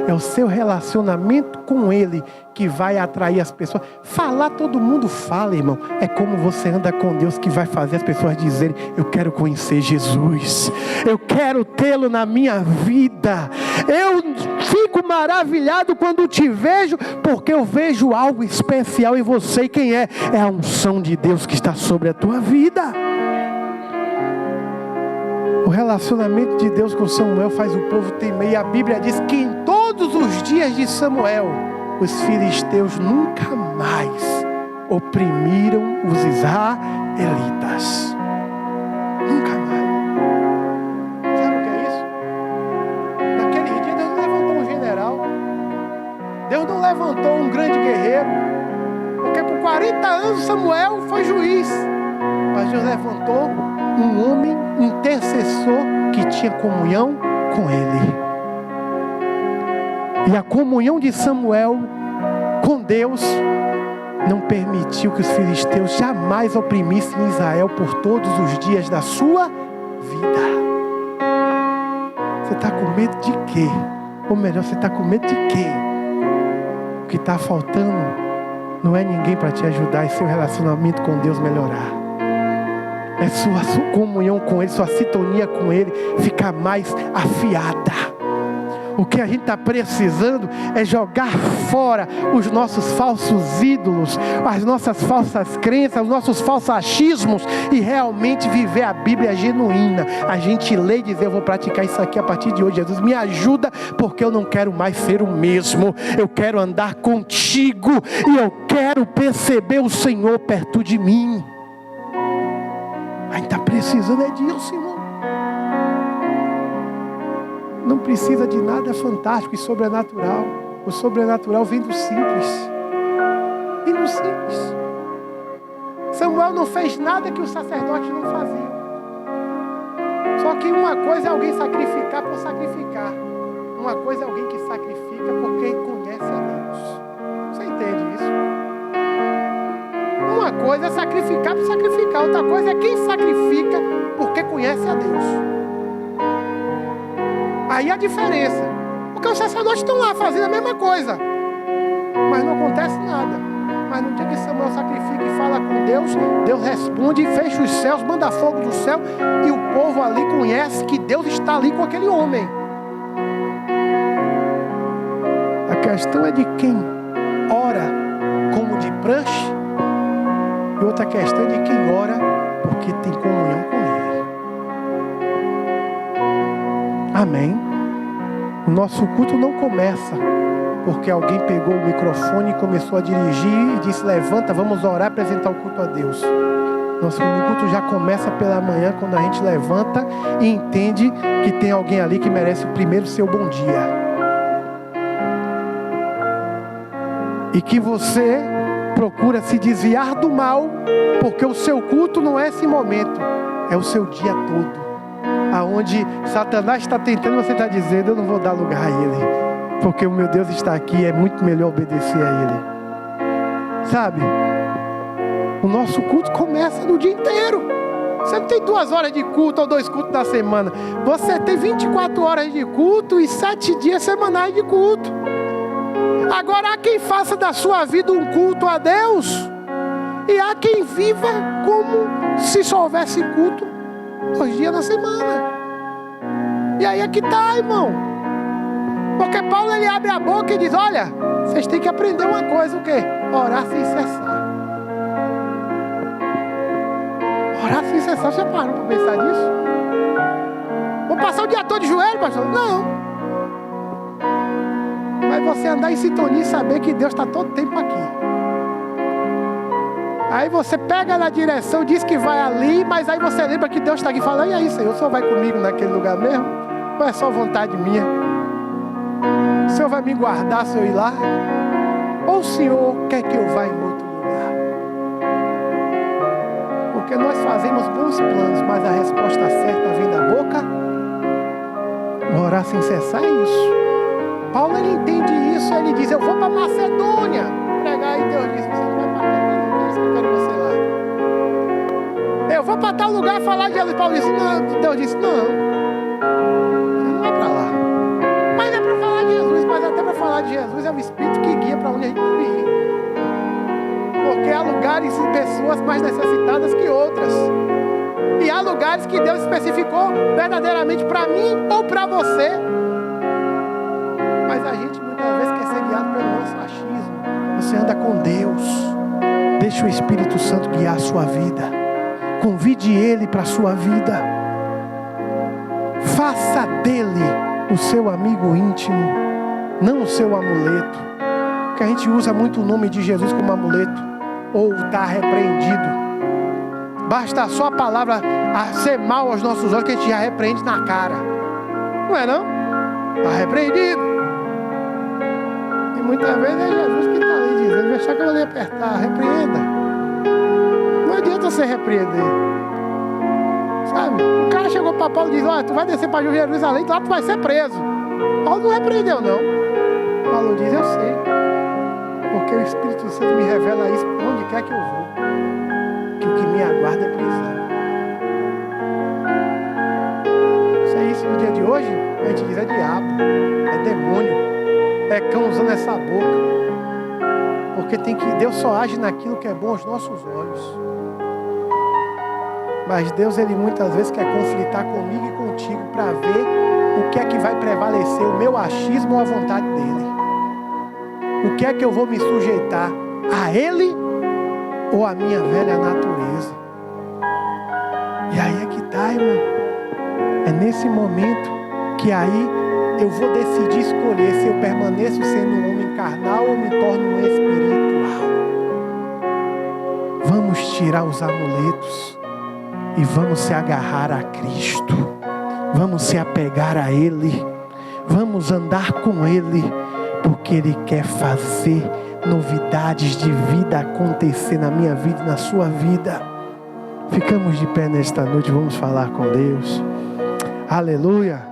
É o seu relacionamento com Ele que vai atrair as pessoas. Falar, todo mundo fala, irmão. É como você anda com Deus que vai fazer as pessoas dizerem: eu quero conhecer Jesus, eu quero tê-lo na minha vida. Eu fico maravilhado quando te vejo, porque eu vejo algo especial em você. E quem é? É a unção de Deus que está sobre a tua vida. O relacionamento de Deus com Samuel faz o povo temer. E a Bíblia diz que em todos os dias de Samuel, os filisteus nunca mais oprimiram os israelitas. Nunca mais. Sabe o que é isso? Naquele dia Deus não levantou um general. Deus não levantou um grande guerreiro. Porque por 40 anos Samuel foi juiz. Mas Deus levantou um homem intercessor que tinha comunhão com Ele. E a comunhão de Samuel com Deus não permitiu que os filisteus jamais oprimissem Israel por todos os dias da sua vida. Você está com medo de quê? Ou melhor, você está com medo de quem? O que está faltando não é ninguém para te ajudar, é seu relacionamento com Deus melhorar. É sua comunhão com Ele, sua sintonia com Ele ficar mais afiada. O que a gente está precisando é jogar fora os nossos falsos ídolos, as nossas falsas crenças, os nossos falsos achismos e realmente viver a Bíblia genuína. A gente lê e diz: eu vou praticar isso aqui a partir de hoje. Jesus, me ajuda, porque eu não quero mais ser o mesmo. Eu quero andar contigo e eu quero perceber o Senhor perto de mim. A gente está precisando é disso, irmão. Não precisa de nada fantástico e sobrenatural. O sobrenatural vem do simples. Vem do simples. Samuel não fez nada que os sacerdotes não faziam. Só que uma coisa é alguém sacrificar por sacrificar. Uma coisa é alguém que sacrifica porque conhece a Deus. Você entende isso? Uma coisa é sacrificar por sacrificar. Outra coisa é quem sacrifica porque conhece a Deus. Aí a diferença. Porque os sacerdotes estão lá fazendo a mesma coisa, mas não acontece nada. Mas no dia que Samuel sacrifica e fala com Deus, Deus responde, fecha os céus, manda fogo do céu, e o povo ali conhece que Deus está ali com aquele homem. A questão é de quem ora como de prancha, e outra questão é de quem ora porque tem comunhão com Ele. Amém? O nosso culto não começa porque alguém pegou o microfone e começou a dirigir e disse: levanta, vamos orar e apresentar o culto a Deus. Nosso culto já começa pela manhã, quando a gente levanta e entende que tem alguém ali que merece o primeiro seu bom dia. E que você procura se desviar do mal, porque o seu culto não é esse momento, é o seu dia todo. Aonde Satanás está tentando, você está dizendo: eu não vou dar lugar a ele, porque o meu Deus está aqui, é muito melhor obedecer a Ele. Sabe? O nosso culto começa no dia inteiro. Você não tem 2 horas de culto ou 2 cultos na semana. Você tem 24 horas de culto e 7 dias semanais de culto. Agora há quem faça da sua vida um culto a Deus, e há quem viva como se só houvesse culto 2 dias na semana. E aí é que tá, irmão. Porque Paulo, ele abre a boca e diz: olha, vocês têm que aprender uma coisa, o quê? Orar sem cessar. Orar sem cessar, você parou para pensar nisso? Vou passar o dia todo de joelho, pastor? Não. Mas você andar em sintonia e saber que Deus está todo tempo aqui. Aí você pega na direção, diz que vai ali, mas aí você lembra que Deus está aqui falando: e aí, Senhor, o Senhor vai comigo naquele lugar mesmo? Ou é só vontade minha? O Senhor vai me guardar se eu ir lá? Ou o Senhor quer que eu vá em outro lugar? Porque nós fazemos bons planos, mas a resposta certa vem da boca. Orar sem cessar é isso. Paulo, ele entende isso, ele diz: eu vou para Macedônia pregar. E Deus diz: você não vai para cá, não é isso que eu quero você lá. Eu vou para tal lugar falar de Jesus. Paulo disse: não. Deus disse: não, você não vai para lá. Mas é para falar de Jesus. Mas até para falar de Jesus é o Espírito que guia para onde a gente deve ir. Porque há lugares e pessoas mais necessitadas que outras. E há lugares que Deus especificou verdadeiramente para mim ou para você. Mas a gente muitas vezes quer ser guiado pelo nosso achismo. Você anda com Deus. Deixa o Espírito Santo guiar a sua vida. Convide Ele para a sua vida. Faça dele o seu amigo íntimo, não o seu amuleto. Porque a gente usa muito o nome de Jesus como amuleto. Ou está repreendido. Basta só a palavra ser mal aos nossos olhos que a gente já repreende na cara. Não é não? Está repreendido. E muitas vezes é Jesus que está ali dizendo: deixa que eu vou lhe apertar, repreenda. Não adianta você repreender. Sabe? O cara chegou para Paulo e disse: olha, tu vai descer para Jerusalém, lá tu vai ser preso. Paulo não repreendeu não. Paulo diz: eu sei. Porque o Espírito Santo me revela isso onde quer que eu vou. Que o que me aguarda é prisão. Se é isso no dia de hoje, a gente diz: é diabo, é demônio, é cão usando essa boca. Porque Deus só age naquilo que é bom aos nossos olhos. Mas Deus, Ele muitas vezes quer conflitar comigo e contigo para ver o que é que vai prevalecer, o meu achismo ou a vontade dEle. O que é que eu vou me sujeitar? A Ele ou a minha velha natureza? E aí é que tá, irmão. É nesse momento que aí eu vou decidir escolher se eu permaneço sendo um homem carnal ou me torno um espiritual. Vamos tirar os amuletos e vamos se agarrar a Cristo. Vamos se apegar a Ele. Vamos andar com Ele, porque Ele quer fazer novidades de vida acontecer na minha vida e na sua vida. Ficamos de pé nesta noite, vamos falar com Deus. Aleluia.